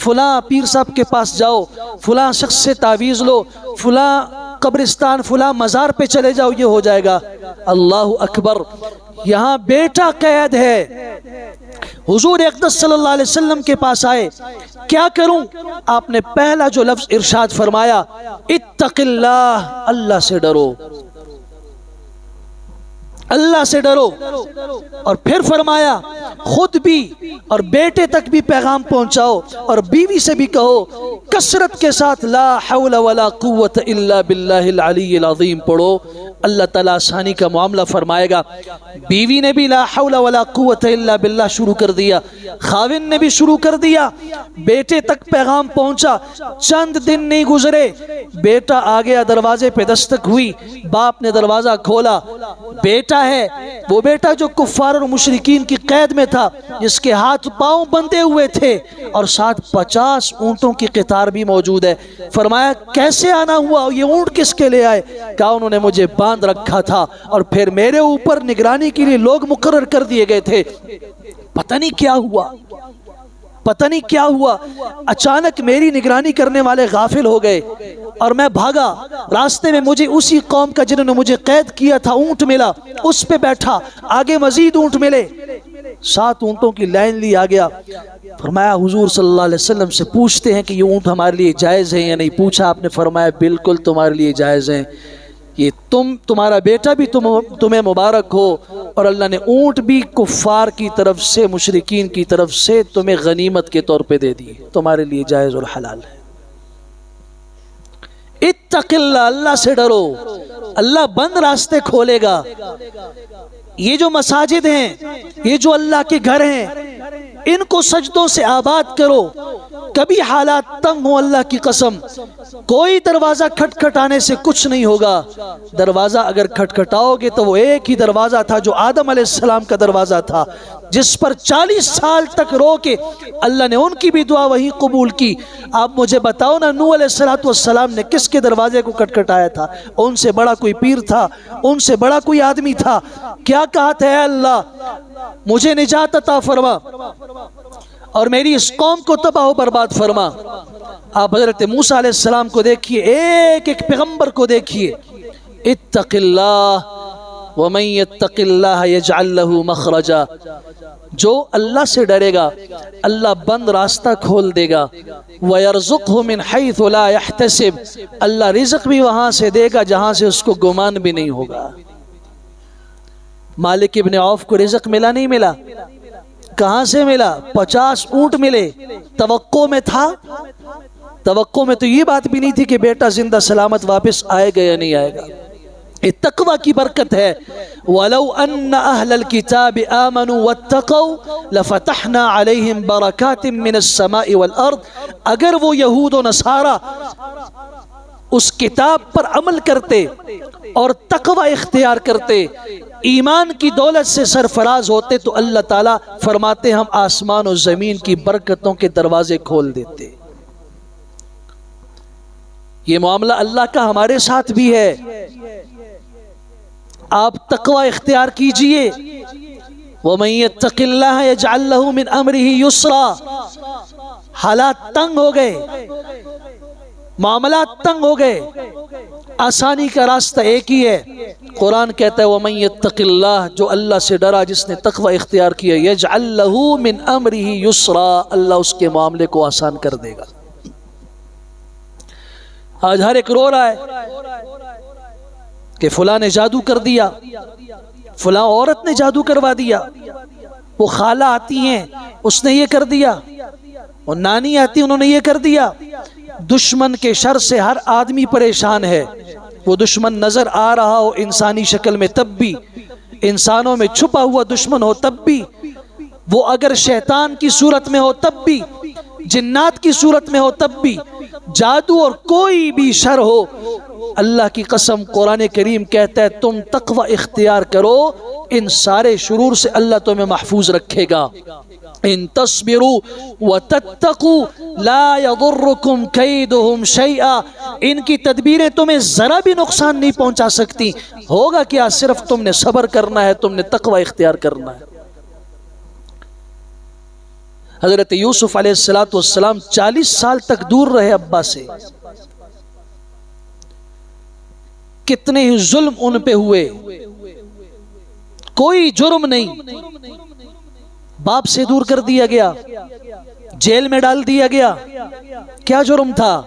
فلاں پیر صاحب کے پاس جاؤ، فلاں شخص سے تعویذ لو، فلاں قبرستان، فلاں مزار پہ چلے جاؤ، یہ ہو جائے گا۔ اللہ اکبر! یہاں بیٹا قید ہے۔ حضور اقدس صلی اللہ علیہ وسلم کے پاس آئے، کیا کروں؟ آپ نے پہلا جو لفظ ارشاد فرمایا، اتق اللہ، اللہ سے ڈرو، اللہ سے ڈرو۔ اور پھر فرمایا خود بھی اور بیٹے تک بھی پیغام پہنچاؤ، اور بیوی سے بھی کہو کثرت کے ساتھ لا حول ولا قوت الا باللہ العلی العظیم پڑھو، اللہ تعالیٰ آسانی کا معاملہ فرمائے گا۔ بیوی نے بھی لا حول ولا قوت الا باللہ شروع کر دیا، خاوند نے بھی شروع کر دیا، بیٹے تک پیغام پہنچا۔ چند دن نہیں گزرے، بیٹا آ گیا، دروازے پہ دستک ہوئی، باپ نے دروازہ کھولا۔ بیٹا ہے وہ بیٹا جو کفار اور مشرکین کی قید میں تھا، جس کے ہاتھ پاؤں بندھے ہوئے تھے، اور ساتھ 50 اونٹوں کی قطار بھی موجود ہے۔ فرمایا کیسے آنا ہوا؟ یہ اونٹ کس کے لے آئے؟ کہا انہوں نے مجھے باندھ رکھا تھا، اور پھر میرے اوپر نگرانی کے لیے لوگ مقرر کر دیے گئے تھے۔ پتہ نہیں کیا ہوا، پتہ نہیں کیا ہوا، اچانک میری نگرانی کرنے والے غافل ہو گئے اور میں بھاگا۔ راستے میں مجھے اسی قوم کا جنہوں نے مجھے قید کیا تھا اونٹ ملا، اس پہ بیٹھا، آگے مزید اونٹ ملے، 7 اونٹوں کی لائن لی آ گیا۔ فرمایا حضور صلی اللہ علیہ وسلم سے پوچھتے ہیں کہ یہ اونٹ ہمارے لیے جائز ہے یا نہیں؟ پوچھا، آپ نے فرمایا بالکل تمہارے لیے جائز ہیں، یہ تمہارا بیٹا بھی تمہیں مبارک ہو، اور اللہ نے اونٹ بھی کفار کی طرف سے، مشرکین کی طرف سے تمہیں غنیمت کے طور پہ دے دی، تمہارے لیے جائز اور حلال ہے۔ اتق اللہ، اللہ سے ڈرو، اللہ بند راستے کھولے گا۔ یہ جو مساجد ہیں، یہ جو اللہ کے گھر ہیں، ان کو سجدوں سے آباد کرو۔ کبھی حالات تنگ ہو، اللہ کی قسم، کوئی دروازہ کھٹکھٹانے سے کچھ نہیں ہوگا۔ دروازہ اگر کھٹکھٹاؤ گے تو وہ ایک ہی دروازہ تھا جو آدم علیہ السلام کا دروازہ تھا، جس پر 40 سال تک رو کے اللہ نے ان کی بھی دعا وہی قبول کی۔ آپ مجھے بتاؤ نا، نوح علیہ السلام نے کس کے دروازے کو کھٹکھٹایا تھا؟ ان سے بڑا کوئی پیر تھا؟ ان سے بڑا کوئی آدمی تھا؟ کیا کہا تھا؟ اے اللہ مجھے نجات عطا فرما اور میری اس قوم کو تباہ و برباد فرما۔ آپ حضرت موسیٰ علیہ السلام کو دیکھیے، ایک ایک پیغمبر کو دیکھیے، اتق اللہ ومن یتق اللہ یجعل له مخرجا، جو اللہ سے ڈرے گا اللہ بند راستہ کھول دے گا، وَيَرْزُقْهُ مِنْ حَيْثُ لَا يَحْتَسِبْ، اللہ رزق بھی وہاں سے دے گا جہاں سے اس کو گمان بھی نہیں ہوگا۔ مالک ابن عوف کو رزق ملا نہیں ملا؟ کہاں سے ملا؟ 50 اونٹ ملے، توقع میں تھا؟ توقع میں تو یہ بات بھی نہیں تھی کہ بیٹا زندہ سلامت واپس آئے گا یا نہیں آئے گا۔ یہ تقوی کی برکت ہے۔ وَلَوْ أَنَّ أَهْلَ الْكِتَابِ آمَنُوا وَاتَّقَوْا لَفَتَحْنَا عَلَيْهِمْ بَرَكَاتٍ مِّنَ السَّمَاءِ وَالْأَرْضِ، اگر وہ یہود و نصارہ اس کتاب پر عمل کرتے اور تقوی اختیار کرتے، ایمان کی دولت سے سرفراز ہوتے، تو اللہ تعالیٰ فرماتے ہم آسمان و زمین کی برکتوں کے دروازے کھول دیتے۔ یہ معاملہ اللہ کا ہمارے ساتھ بھی ہے۔ آپ تقوی اختیار کیجئے، وَمَن يَتَّقِ اللَّهَ يَجْعَل لَّهُ مِنْ أَمْرِهِ يُسْرًا۔ حالات تنگ ہو گئے، معاملات تنگ ہو گئے، آسانی کا راستہ ایک ہی ہے۔ قرآن کہتا ہے وَمَن يَتَّقِ اللَّهَ، جو اللہ سے ڈرا، جس نے تقوی اختیار کیا، يَجْعَل لَّهُ مِنْ أَمْرِهِ يُسْرًا، اللہ اس کے معاملے کو آسان کر دے گا۔ آج ہر ایک رو رہا ہے کہ فلاں نے جادو کر دیا، فلاں عورت نے جادو کروا دیا، وہ خالہ آتی ہیں اس نے یہ کر دیا، وہ نانی آتی انہوں نے یہ کر دیا۔ دشمن کے شر سے ہر آدمی پریشان ہے، وہ دشمن نظر آ رہا ہو انسانی شکل میں تب بھی، انسانوں میں چھپا ہوا دشمن ہو تب بھی، وہ اگر شیطان کی صورت میں ہو تب بھی، جنات کی صورت میں ہو تب بھی، جادو اور کوئی بھی شر ہو، اللہ کی قسم قرآن کریم کہتا ہے تم تقوی اختیار کرو، ان سارے شرور سے اللہ تمہیں محفوظ رکھے گا۔ ان تصبروا وتتقوا لا يضركم كيدهم شيئا، ان کی تدبیریں تمہیں ذرا بھی نقصان نہیں پہنچا سکتی۔ ہوگا کیا؟ صرف تم نے صبر کرنا ہے، تم نے تقوی اختیار کرنا ہے۔ حضرت یوسف علیہ السلام 40 سال تک دور رہے ابا سے، کتنے ہی ظلم ان پہ ہوئے، کوئی جرم نہیں، باپ سے دور کر دیا گیا، جیل میں ڈال دیا گیا، کیا جرم تھا؟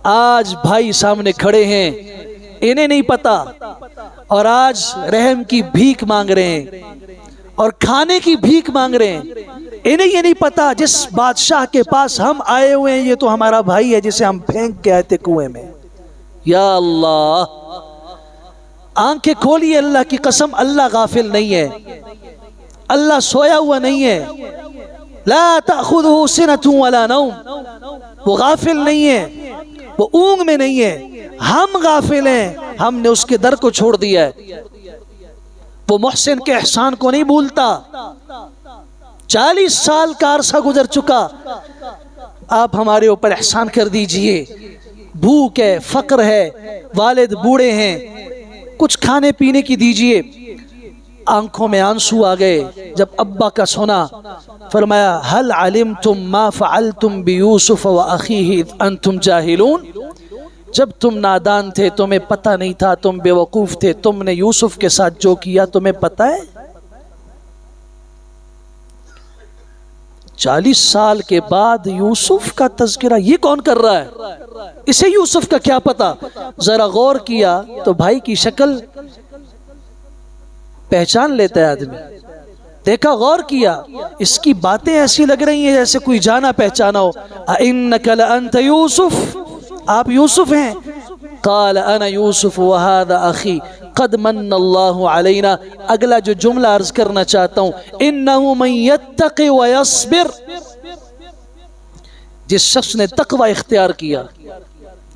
آج بھائی سامنے کھڑے ہیں، انہیں نہیں پتا، اور آج رحم کی بھیک مانگ رہے ہیں اور کھانے کی بھیک مانگ رہے ہیں۔ انہیں یہ نہیں پتا جس بادشاہ کے پاس ہم آئے ہوئے ہیں یہ تو ہمارا بھائی ہے جسے ہم پھینک کے آئے تھے کنویں میں۔ یا اللہ، آنکھیں کھولیے، اللہ کی قسم اللہ غافل نہیں ہے، اللہ سویا ہوا نہیں ہے۔ لا تأخذہ سنۃ ولا نوم، وہ غافل نہیں ہے، وہ اونگ میں نہیں ہے، ہم غافل ہیں، ہم نے اس کے در کو چھوڑ دیا ہے۔ وہ محسن کے احسان کو نہیں بھولتا۔ 40 سال کا عرصہ گزر چکا، آپ ہمارے اوپر احسان کر دیجئے، بھوک ہے، فقر ہے، والد بوڑھے ہیں، کچھ کھانے پینے کی دیجئے۔ آنکھوں میں آنسو آ گئے جب ابا کا سنا، فرمایا هل علمتم ما فعلتم بیوسف واخیہ اذ انتم جاہلون، جب تم نادان تھے تمہیں پتہ نہیں تھا، تم بے وقوف تھے، تم نے یوسف کے ساتھ جو کیا تمہیں پتہ ہے؟ 40 سال کے بعد یوسف کا تذکرہ یہ کون کر رہا ہے؟ اسے یوسف کا کیا پتا؟ ذرا غور کیا تو بھائی کی شکل پہچان لیتا ہے آدمی، دیکھا غور کیا، اس کی باتیں ایسی لگ رہی ہیں جیسے کوئی جانا پہچانا ہو۔ اِنَّكَ لَأَنْتَ يُوسُف، آپ یوسف ہیں؟ قال انا یوسف وهذا اخی قد من اللہ علینا۔ اگلا جو جملہ عرض کرنا چاہتا ہوں، انه من يتقي ويصبر، جس شخص نے تقوی اختیار کیا،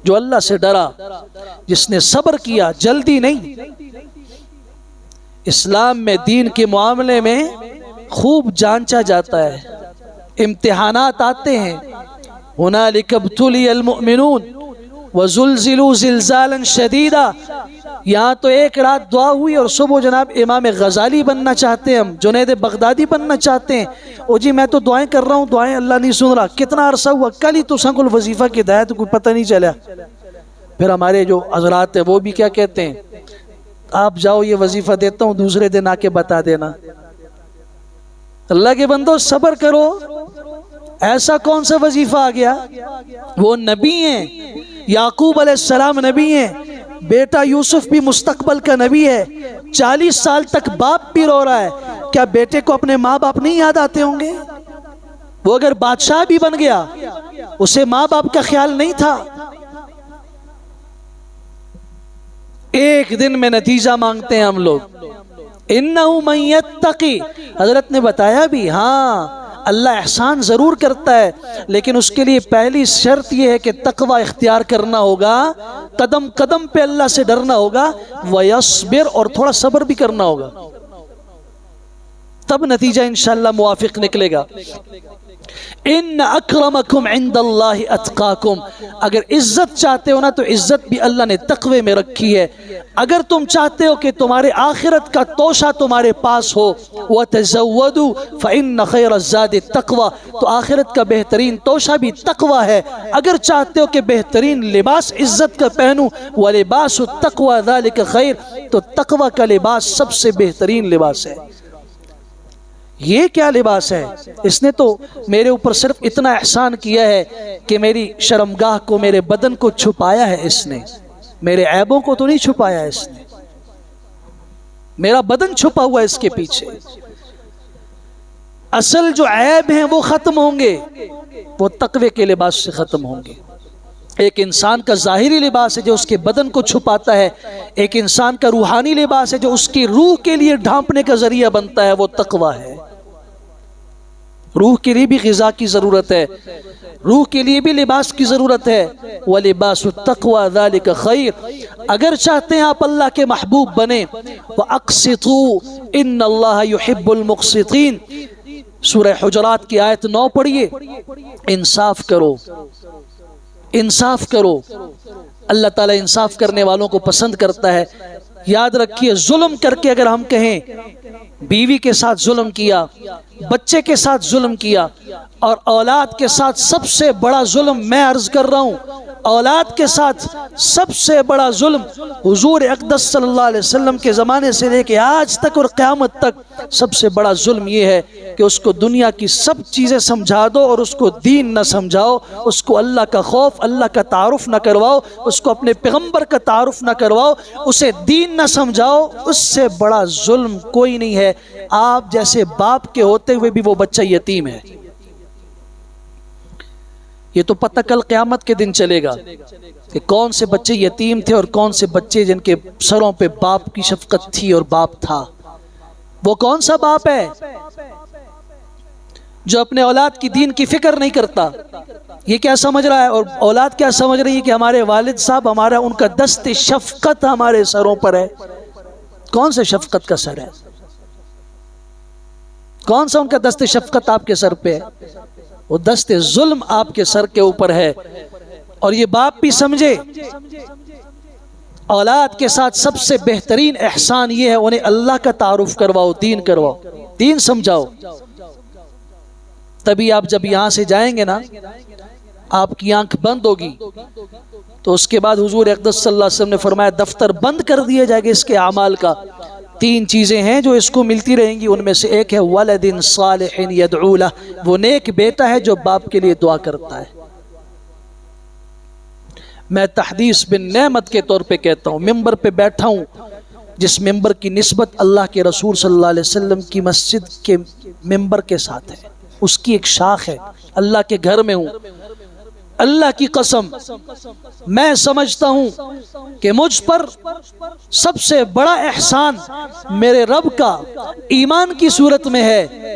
جو اللہ سے ڈرا، جس نے صبر کیا، جلدی نہیں۔ اسلام میں دین کے معاملے میں خوب جانچا جاتا ہے، امتحانات آتے ہیں۔ هنالك ابتلي المؤمنون وزلزلوا زلزالا شدیدا، یہاں تو ایک رات دعا ہوئی اور صبح جناب امام غزالی بننا چاہتے ہیں، ہم جنید بغدادی بننا چاہتے ہیں، او جی میں تو دعائیں کر رہا ہوں، دعائیں اللہ نہیں سن رہا۔ کتنا عرصہ ہوا؟ کل ہی تو سنگ الوظیفہ کی ہدایت کوئی پتہ نہیں چلا۔ پھر ہمارے جو حضرات ہیں وہ بھی کیا کہتے ہیں، آپ جاؤ یہ وظیفہ دیتا ہوں، دوسرے دن آ کے بتا دینا۔ اللہ کے بندو صبر کرو، ایسا کون سا وظیفہ آ گیا؟ وہ نبی ہیں، یعقوب علیہ السلام نبی ہیں، بیٹا یوسف بھی مستقبل کا نبی ہے۔ 40 سال تک باپ بھی رو رہا ہے، کیا بیٹے کو اپنے ماں باپ نہیں یاد آتے ہوں گے؟ وہ اگر بادشاہ بھی بن گیا اسے ماں باپ کا خیال نہیں تھا۔ ایک دن میں نتیجہ مانگتے ہیں ہم لوگ۔ انہو من یتقی، حضرت نے بتایا بھی، ہاں اللہ احسان ضرور کرتا ہے، لیکن اس کے لیے پہلی شرط یہ ہے کہ تقوی اختیار کرنا ہوگا، قدم قدم پہ اللہ سے ڈرنا ہوگا، وَيَصْبِرْ، اور تھوڑا صبر بھی کرنا ہوگا، تب نتیجہ انشاءاللہ موافق نکلے گا۔ ان اکرمکم عند اللہ اتقاکم، اگر عزت چاہتے ہو نا تو عزت بھی اللہ نے تقوی میں رکھی ہے۔ اگر تم چاہتے ہو کہ تمہارے آخرت کا توشہ تمہارے پاس ہو، وَتَزَوَّدُوا فَإِنَّ خَيْرَ الزَّادِ التَّقْوَى، تو آخرت کا بہترین توشہ بھی تقوی ہے۔ اگر چاہتے ہو کہ بہترین لباس عزت کا پہنوں، وَلِبَاسُ التَّقْوَى ذَلِكَ خَيْرٌ، تو تقوی کا لباس سب سے بہترین لباس ہے۔ یہ کیا لباس ہے؟ اس نے تو میرے اوپر صرف اتنا احسان کیا ہے کہ میری شرمگاہ کو، میرے بدن کو چھپایا ہے اس نے، میرے عیبوں کو تو نہیں چھپایا اس نے، میرا بدن چھپا ہوا اس کے پیچھے۔ اصل جو عیب ہیں وہ ختم ہوں گے، وہ تقوی کے لباس سے ختم ہوں گے۔ ایک انسان کا ظاہری لباس ہے جو اس کے بدن کو چھپاتا ہے، ایک انسان کا روحانی لباس ہے جو اس کی روح کے لیے ڈھانپنے کا ذریعہ بنتا ہے، وہ تقوی ہے۔ روح کے لیے بھی غذا کی ضرورت ہے، روح کے لیے بھی لباس کی ضرورت ہے۔ وَلِبَاسُ التَّقْوَى ذَلِكَ خَيْرٌ، اگر چاہتے ہیں آپ اللہ کے محبوب بنیں، وَأَقْسِطُوا إِنَّ اللَّهَ يُحِبُّ الْمُقْسِطِينَ، سورہ حجرات کی آیت 9 پڑھیے۔ انصاف کرو، انصاف کرو، اللہ تعالیٰ انصاف کرنے والوں کو پسند کرتا ہے۔ یاد رکھیے، ظلم کر کے اگر ہم کہیں بیوی کے ساتھ ظلم کیا، بچے کے ساتھ ظلم کیا، اور اولاد کے ساتھ سب سے بڑا ظلم میں عرض کر رہا ہوں، اولاد کے ساتھ سب سے بڑا ظلم حضور اقدس صلی اللہ علیہ وسلم کے زمانے سے لے کے آج تک اور قیامت تک سب سے بڑا ظلم یہ ہے کہ اس کو دنیا کی سب چیزیں سمجھا دو اور اس کو دین نہ سمجھاؤ، اس کو اللہ کا خوف، اللہ کا تعارف نہ کرواؤ، اس کو اپنے پیغمبر کا تعارف نہ کرواؤ، اسے دین نہ سمجھاؤ۔ اس سے بڑا ظلم کوئی نہیں ہے۔ آپ جیسے باپ کے ہوتے ہوئے بھی وہ بچہ یتیم ہے۔ یہ تو پتہ کل قیامت کے دن چلے گا کہ کون سے بچے یتیم تھے اور کون سے بچے جن کے سروں پہ باپ کی شفقت تھی اور باپ تھا۔ وہ کون سا باپ ہے جو اپنے اولاد کی دین کی فکر نہیں کرتا؟ یہ کیا سمجھ رہا ہے، اور اولاد کیا سمجھ رہی ہے کہ ہمارے والد صاحب، ہمارا ان کا دست شفقت ہمارے سروں پر ہے۔ کون سے شفقت کا سر ہے؟ کون سا ان کا دست شفقت آپ کے سر پہ ہے؟ وہ دست ظلم آپ کے سر کے اوپر ہے۔ اور یہ باپ بھی سمجھے، اولاد کے ساتھ سب سے بہترین احسان یہ ہے انہیں اللہ کا تعارف کرواؤ، دین کرواؤ، دین سمجھاؤ۔ تبھی آپ جب یہاں سے جائیں گے نا، آپ کی آنکھ بند ہوگی تو اس کے بعد حضور اقدس صلی اللہ علیہ وسلم نے فرمایا دفتر بند کر دیا جائے گا اس کے اعمال کا۔ 3 چیزیں ہیں جو اس کو ملتی رہیں گی، ان میں سے ایک ہے ولد صالح یدعو لہ، وہ نیک بیٹا ہے جو باپ کے لیے دعا کرتا ہے۔ میں تحدیث بن نعمت کے طور پہ کہتا ہوں، ممبر پہ بیٹھا ہوں، جس ممبر کی نسبت اللہ کے رسول صلی اللہ علیہ وسلم کی مسجد کے ممبر کے ساتھ ہے، اس کی ایک شاخ ہے، اللہ کے گھر میں ہوں۔ اللہ کی قسم میں سمجھتا ہوں کہ مجھ پر سب سے بڑا احسان میرے رب کا ایمان کی صورت میں ہے،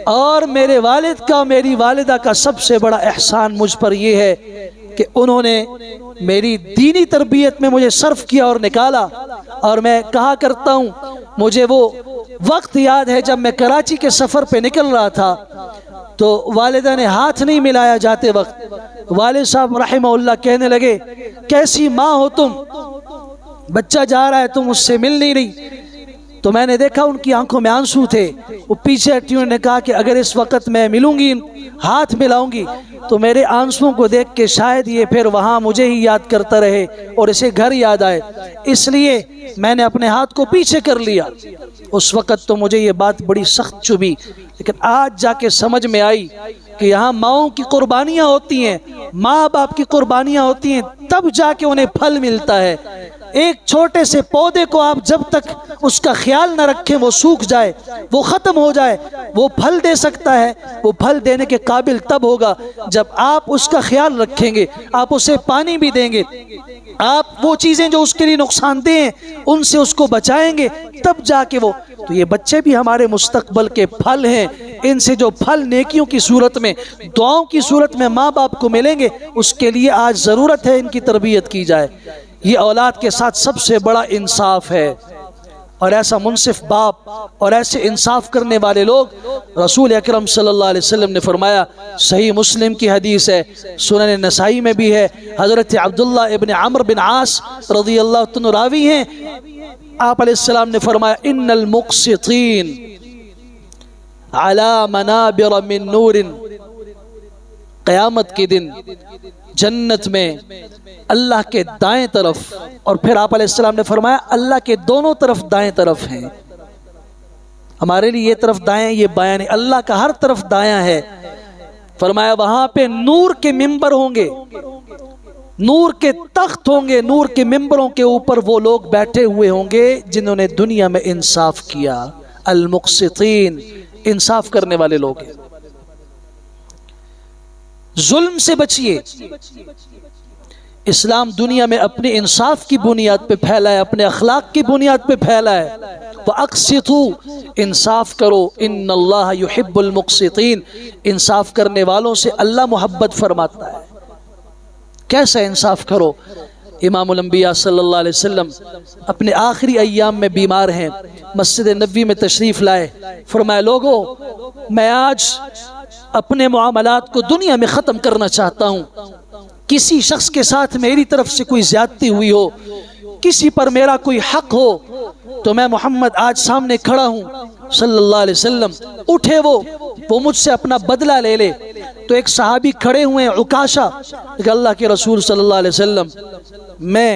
اور میرے والد کا، میری والدہ کا سب سے بڑا احسان مجھ پر یہ ہے کہ انہوں نے میری دینی تربیت میں مجھے صرف کیا اور نکالا۔ اور میں کہا کرتا ہوں، مجھے وہ وقت یاد ہے جب میں کراچی کے سفر پہ نکل رہا تھا تو والدہ نے ہاتھ نہیں ملایا جاتے وقت۔ والد صاحب رحمہ اللہ کہنے لگے کیسی ماں ہو تم، بچہ جا رہا ہے تم اس سے مل نہیں رہی۔ تو میں نے دیکھا ان کی آنکھوں میں آنسو تھے، وہ پیچھے ہٹی، انہوں نے کہا کہ اگر اس وقت میں ملوں گی، ہاتھ ملاؤں گی، تو میرے آنسوؤں کو دیکھ کے شاید یہ پھر وہاں مجھے ہی یاد کرتا رہے اور اسے گھر یاد آئے، اس لیے میں نے اپنے ہاتھ کو پیچھے کر لیا۔ اس وقت تو مجھے یہ بات بڑی سخت چبھی، لیکن آج جا کے سمجھ میں آئی کہ یہاں ماؤں کی قربانیاں ہوتی ہیں، ماں باپ کی قربانیاں ہوتی ہیں، تب جا کے انہیں پھل ملتا ہے۔ ایک چھوٹے سے پودے کو آپ جب تک اس کا خیال نہ رکھیں وہ سوکھ جائے، وہ ختم ہو جائے، وہ پھل دے سکتا ہے، وہ پھل دینے کے قابل تب ہوگا جب آپ اس کا خیال رکھیں گے، آپ اسے پانی بھی دیں گے، آپ وہ چیزیں جو اس کے لیے نقصان دہ ہیں ان سے اس کو بچائیں گے، تب جا کے وہ۔ تو یہ بچے بھی ہمارے مستقبل کے پھل ہیں، ان سے جو پھل نیکیوں کی صورت میں، دعاؤں کی صورت میں ماں باپ کو ملیں گے، اس کے لیے آج ضرورت ہے ان کی تربیت کی جائے۔ یہ اولاد کے ساتھ سب سے بڑا انصاف ہے، اور ایسا منصف باپ اور ایسے انصاف کرنے والے لوگ، رسول اکرم صلی اللہ علیہ وسلم نے فرمایا، صحیح مسلم کی حدیث ہے، سنن نسائی میں بھی ہے، حضرت عبداللہ ابن عمرو بن عاص رضی اللہ عنہ راوی ہیں، آپ علیہ السلام نے فرمایا ان المقسطین علی منابر من نور، قیامت کے دن جنت میں اللہ کے دائیں طرف، اور پھر آپ علیہ السلام نے فرمایا اللہ کے دونوں طرف دائیں طرف ہیں، ہمارے لیے یہ طرف دائیں یہ بایاں نہیں، اللہ کا ہر طرف دایاں ہے۔ فرمایا وہاں پہ نور کے ممبر ہوں گے، نور کے تخت ہوں گے، نور کے ممبروں کے اوپر وہ لوگ بیٹھے ہوئے ہوں گے جنہوں نے دنیا میں انصاف کیا، المقسطین، انصاف کرنے والے لوگ ہیں۔ ظلم سے بچیے۔ اسلام دنیا میں اپنے انصاف کی بنیاد پہ پھیلا ہے، اپنے اخلاق کی بنیاد پہ پھیلا ہے۔ وَأَقْسِطُوا، انصاف کرو، ان اللہ یحب المقسطین، انصاف کرنے والوں سے اللہ محبت فرماتا ہے۔ کیسا انصاف کرو؟ امام الانبیاء صلی اللہ علیہ وسلم اپنے آخری ایام میں بیمار ہیں، مسجد نبوی میں تشریف لائے، فرمایا لوگو میں آج اپنے معاملات کو دنیا میں ختم کرنا چاہتا ہوں، کسی شخص کے ساتھ میری طرف سے کوئی زیادتی ہوئی ہو، کسی پر میرا کوئی حق ہو تو میں محمد آج سامنے کھڑا ہوں صلی اللہ علیہ وسلم، اٹھے وہ مجھ سے اپنا بدلہ لے لے۔ تو ایک صحابی کھڑے ہوئے ہیں، عکاشہ، کہ اللہ کے رسول صلی اللہ علیہ وسلم میں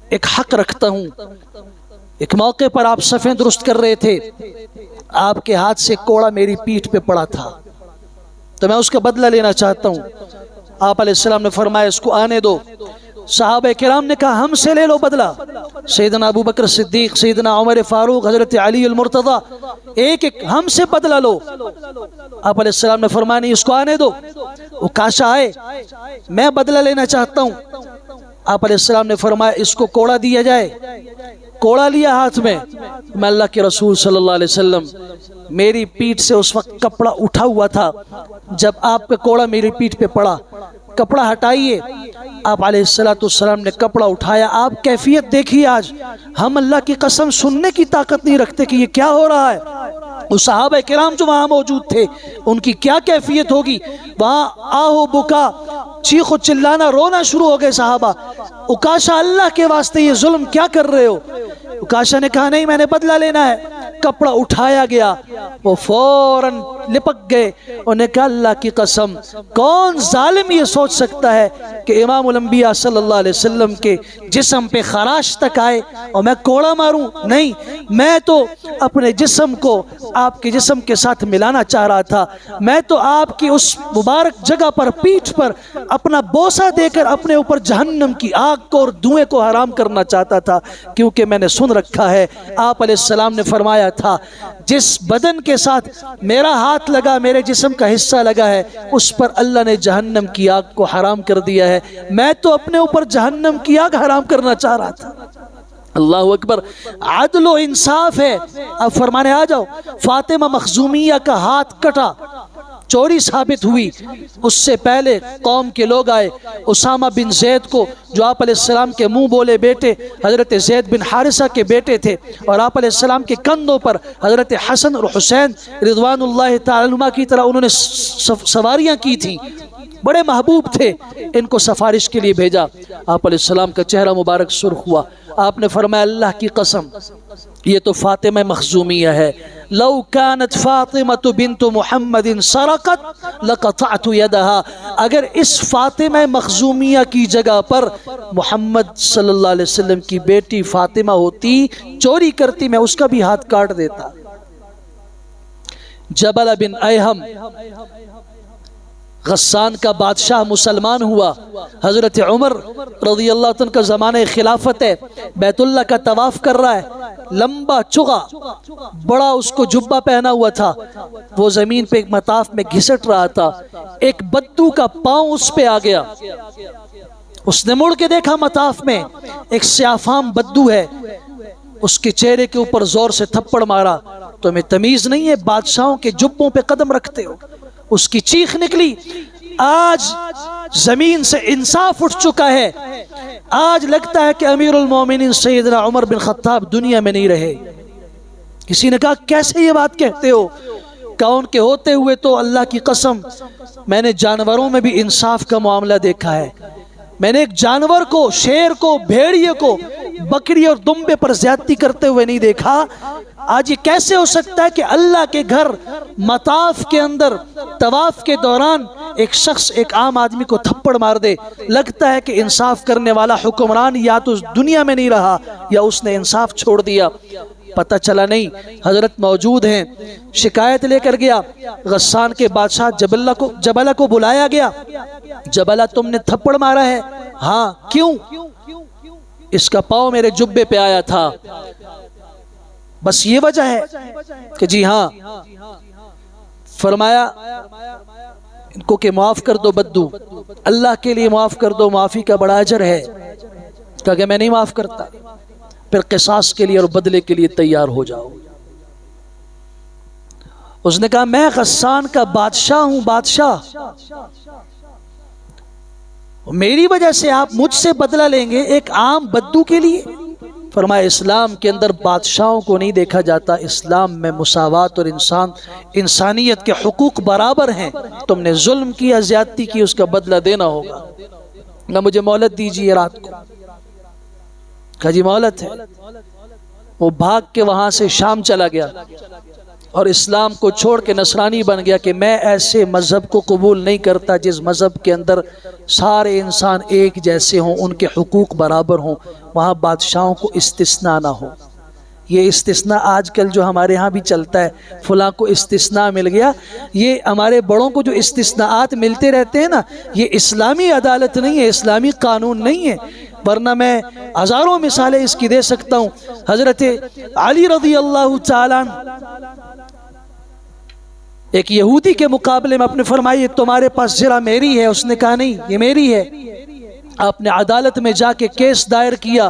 ایک حق رکھتا ہوں۔ ایک موقع پر آپ صفیں درست کر رہے تھے، آپ کے ہاتھ سے کوڑا میری پیٹھ پہ پڑا تھا، تو میں اس کا بدلہ لینا چاہتا ہوں۔ آپ علیہ السلام نے فرمایا اس کو آنے دو۔ صحابہ کرام نے کہا ہم سے لے لو بدلہ۔ سیدنا ابو بکر صدیق، سیدنا عمر فاروق، حضرت علی المرتضی، ایک ایک ہم سے بدلہ لو۔ آپ علیہ السلام نے فرمایا نہیں، اس کو آنے دو۔ وہ کاشا آئے، میں بدلہ لینا چاہتا ہوں۔ آپ علیہ السلام نے فرمایا اس کو کوڑا دیا جائے۔ کوڑا لیا ہاتھ میں اللہ کے رسول صلی اللہ علیہ وسلم، میری پیٹھ سے اس وقت کپڑا اٹھا ہوا تھا، جب آپ کا کوڑا میری پیٹھ پہ پڑا، کپڑا ہٹائیے۔ آپ علیہ السلام نے کپڑا اٹھایا۔ آپ کیفیت دیکھیے، آج ہم اللہ کی قسم سننے کی طاقت نہیں رکھتے کہ یہ کیا ہو رہا ہے۔ وہ صحابہ کرام جو وہاں موجود تھے ان کی کیا کیفیت ہوگی؟ وہاں آہو بکا، چیخ و چلانا، رونا شروع ہو گئے صحابہ۔ عکاشہ اللہ کے واسطے یہ ظلم کیا کر رہے ہو؟ عکاشہ نے کہا نہیں، میں نے بدلہ لینا ہے۔ کپڑا اٹھایا گیا، وہ فوراً لپک گئے۔ انہوں نے کہا اللہ کی قسم، کون ظالم یہ سوچ سکتا ہے کہ امام الانبیاء صلی اللہ علیہ وسلم کے جسم پہ خراش تک آئے اور میں کوڑا ماروں؟ نہیں، میں تو اپنے جسم کو آپ کے جسم کے ساتھ ملانا چاہ رہا تھا، میں تو آپ کی اس مبارک جگہ پر، پیٹھ پر اپنا بوسہ دے کر اپنے اوپر جہنم کی آگ کو اور دھوئیں کو حرام کرنا چاہتا تھا، کیونکہ میں نے سن رکھا ہے آپ علیہ السلام نے فرمایا تھا جس بدن کے ساتھ میرا ہاتھ لگا، میرے جسم کا حصہ لگا ہے، اس پر اللہ نے جہنم کی آگ کو حرام کر دیا ہے۔ میں تو اپنے اوپر جہنم کی آگ حرام کرنا چاہ رہا تھا۔ اللہ اکبر، عدل و انصاف ہے۔ اب فرمانے آ جاؤ، فاطمہ مخزومیہ کا ہاتھ کٹا، چوری ثابت ہوئی، اس سے پہلے قوم کے لوگ آئے، اسامہ بن زید کو جو آپ علیہ السلام کے منہ بولے بیٹے حضرت زید بن حارثہ کے بیٹے تھے، اور آپ علیہ السلام کے کندھوں پر حضرت حسن اور حسین رضوان اللہ تعالی عنہما کی طرح انہوں نے سواریاں کی تھیں، بڑے محبوب تھے، ان کو سفارش کے لیے بھیجا۔ آپ علیہ السلام کا چہرہ مبارک سرخ ہوا، آپ نے فرمایا اللہ کی قسم یہ تو فاطمہ مخزومیہ ہے، لو كانت فاطمة بنت محمد سرقت لقطعت يدها، اگر اس فاطمہ مخزومیہ کی جگہ پر محمد صلی اللہ علیہ وسلم کی بیٹی فاطمہ ہوتی، چوری کرتی، میں اس کا بھی ہاتھ کاٹ دیتا۔ جبل بن ایہم غسان کا بادشاہ مسلمان ہوا، حضرت عمر رضی اللہ عنہ کا زمانہ خلافت ہے، بیت اللہ کا طواف کر رہا ہے، لمبا چغا بڑا اس کو جبہ پہنا ہوا تھا، وہ زمین پہ ایک مطاف میں گھسٹ رہا تھا، ایک بدو کا پاؤں اس پہ آ گیا، اس نے مڑ کے دیکھا مطاف میں ایک سیافام بدو ہے، اس کے چہرے کے اوپر زور سے تھپڑ مارا۔ تمہیں تمیز نہیں ہے بادشاہوں کے جبوں پہ قدم رکھتے ہو؟ اس کی چیخ نکلی، آج زمین سے انصاف اٹھ چکا ہے، آج لگتا ہے کہ امیر المومنین سیدنا عمر بن خطاب دنیا میں نہیں رہے۔ کسی نے کہا کیسے یہ بات کہتے ہو؟ کون کے ہوتے ہوئے تو اللہ کی قسم میں نے جانوروں میں بھی انصاف کا معاملہ دیکھا ہے، میں نے ایک جانور کو، شیر کو، بھیڑیے کو، بکری اور دمبے پر زیادتی کرتے ہوئے نہیں دیکھا۔ آج یہ کیسے ہو سکتا ہے کہ اللہ کے گھر مطاف کے اندر طواف کے دوران ایک شخص ایک عام آدمی کو تھپڑ مار دے؟ لگتا ہے کہ انصاف کرنے والا حکمران یا تو دنیا میں نہیں رہا یا اس نے انصاف چھوڑ دیا۔ پتہ چلا نہیں، حضرت موجود ہیں، شکایت لے کر گیا، غسان کے بادشاہ جبلہ کو بلایا گیا، جبلا تم نے تھپڑ مارا ہے؟ ہاں، کیوں؟ اس کا پاؤں میرے جبے پہ آیا تھا، بس یہ وجہ ہے کہ جی ہاں۔ فرمایا ان کو کہ معاف کر دو بدو، اللہ کے لیے معاف کر دو، معافی کا بڑا اجر ہے۔ کہا کہ میں نہیں معاف کرتا۔ پھر قصاص کے لیے اور بدلے کے لیے تیار ہو جاؤ۔ اس نے کہا میں غسان کا بادشاہ ہوں، بادشاہ، میری وجہ سے آپ مجھ سے بدلہ لیں گے ایک عام بدو کے لیے؟ فرمایا اسلام کے اندر بادشاہوں کو نہیں دیکھا جاتا، اسلام میں مساوات اور انسانیت کے حقوق برابر ہیں۔ تم نے ظلم کیا، زیادتی کی، اس کا بدلہ دینا ہوگا۔ نہ مجھے مہلت دیجیے رات کو۔ کہا جی مہلت ہے۔ وہ بھاگ کے وہاں سے شام چلا گیا اور اسلام کو چھوڑ کے نصرانی بن گیا کہ میں ایسے مذہب کو قبول نہیں کرتا جس مذہب کے اندر سارے انسان ایک جیسے ہوں، ان کے حقوق برابر ہوں، وہاں بادشاہوں کو استثناء نہ ہو۔ یہ استثناء آج کل جو ہمارے ہاں بھی چلتا ہے، فلاں کو استثناء مل گیا، یہ ہمارے بڑوں کو جو استثناءات ملتے رہتے ہیں نا، یہ اسلامی عدالت نہیں ہے، اسلامی قانون نہیں ہے۔ ورنہ میں ہزاروں مثالیں اس کی دے سکتا ہوں۔ حضرت علی رضی اللہ تعالیٰ ایک یہودی کے مقابلے میں اپنے فرمائی تمہارے پاس زرہ میری ہے؟ اس نے کہا نہیں، یہ میری ہے۔ آپ نے عدالت میں جا کے کیس دائر کیا،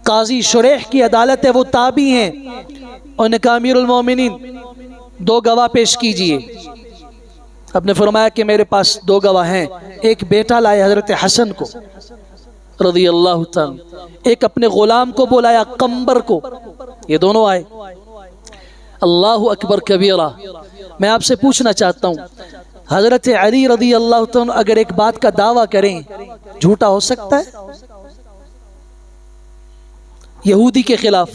قاضی شریح کی عدالت ہے، وہ تابعی ہیں۔ انہوں نے کہا امیر المومنین 2 گواہ پیش کیجئے۔ آپ نے فرمایا کہ میرے پاس 2 گواہ ہیں۔ ایک بیٹا لائے حضرت حسن کو رضی اللہ تعالیٰ، ایک اپنے غلام کو بلایا قمبر کو، یہ دونوں آئے۔ اللہ اکبر کبیرہ۔ میں آپ سے پوچھنا چاہتا ہوں، حضرت علی رضی اللہ تعالیٰ اگر ایک بات کا دعویٰ کریں، جھوٹا ہو سکتا ہے؟ یہودی کے خلاف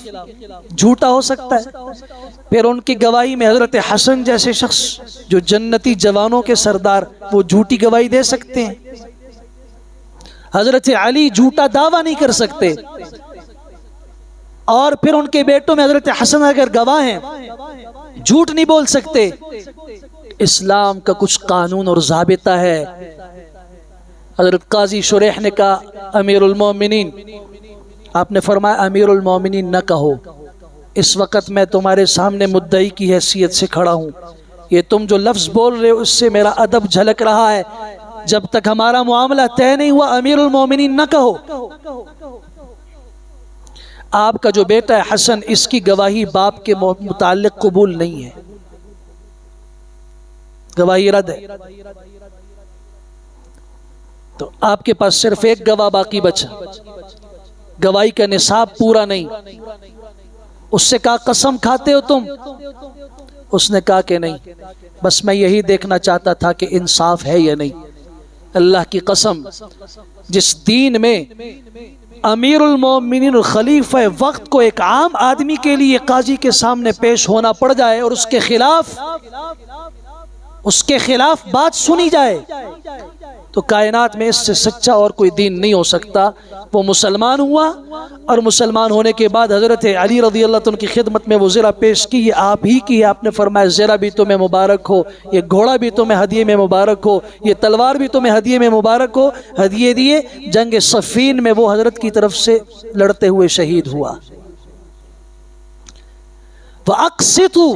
جھوٹا ہو سکتا ہے؟ پھر ان کی گواہی میں حضرت حسن جیسے شخص جو جنتی جوانوں کے سردار، وہ جھوٹی گواہی دے سکتے ہیں؟ حضرت علی جھوٹا دعویٰ نہیں کر سکتے، اور پھر ان کے بیٹوں میں حضرت حسن اگر گواہ ہیں، جھوٹ نہیں بول سکتے۔ اسلام کا کچھ قانون اور ضابطہ ہے۔ حضرت قاضی شریح نے کہا امیر المومنین، آپ نے فرمایا امیر المومنین نہ کہو، اس وقت میں تمہارے سامنے مدعی کی حیثیت سے کھڑا ہوں، یہ تم جو لفظ بول رہے ہو اس سے میرا ادب جھلک رہا ہے، جب تک ہمارا معاملہ طے نہیں ہوا امیر المومنین نہ کہو۔ آپ کا جو بیٹا ہے حسن، اس کی گواہی باپ کے متعلق قبول نہیں ہے، گواہی رد ہے۔ تو آپ کے پاس صرف ایک گواہ باقی بچا، گواہی کا نصاب پورا نہیں۔ اس سے کہا قسم کھاتے ہو تم؟ اس نے کہا کہ نہیں، بس میں یہی دیکھنا چاہتا تھا کہ انصاف ہے یا نہیں۔ اللہ کی قسم، جس دین میں امیر المومنین خلیفہ وقت کو ایک عام آدمی کے لیے قاضی کے سامنے پیش ہونا پڑ جائے اور اس کے خلاف بات سنی جائے، تو کائنات میں اس سے سچا اور کوئی دین نہیں ہو سکتا۔ وہ مسلمان ہوا، اور مسلمان ہونے کے بعد حضرت علی رضی اللہ عنہ کی خدمت میں وہ زرہ پیش کی، یہ آپ ہی کی ہے۔ آپ نے فرمایا زرہ بھی تمہیں مبارک ہو، یہ گھوڑا بھی تمہیں ہدیے میں مبارک ہو، یہ تلوار بھی تمہیں ہدیے میں مبارک ہو۔ ہدیے دیے، جنگ صفین میں وہ حضرت کی طرف سے لڑتے ہوئے شہید ہوا۔ وَأَقْسِطُوا،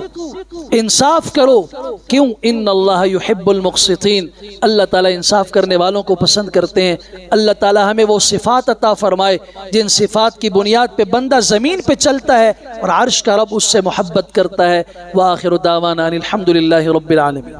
انصاف کرو، کیوں؟ ان اللہ یحب المقسطین، اللہ تعالیٰ انصاف کرنے والوں کو پسند کرتے ہیں۔ اللہ تعالیٰ ہمیں وہ صفات عطا فرمائے جن صفات کی بنیاد پہ بندہ زمین پہ چلتا ہے اور عرش کا رب اس سے محبت کرتا ہے۔ وآخر دعوانا ان الحمد للہ رب العالمین۔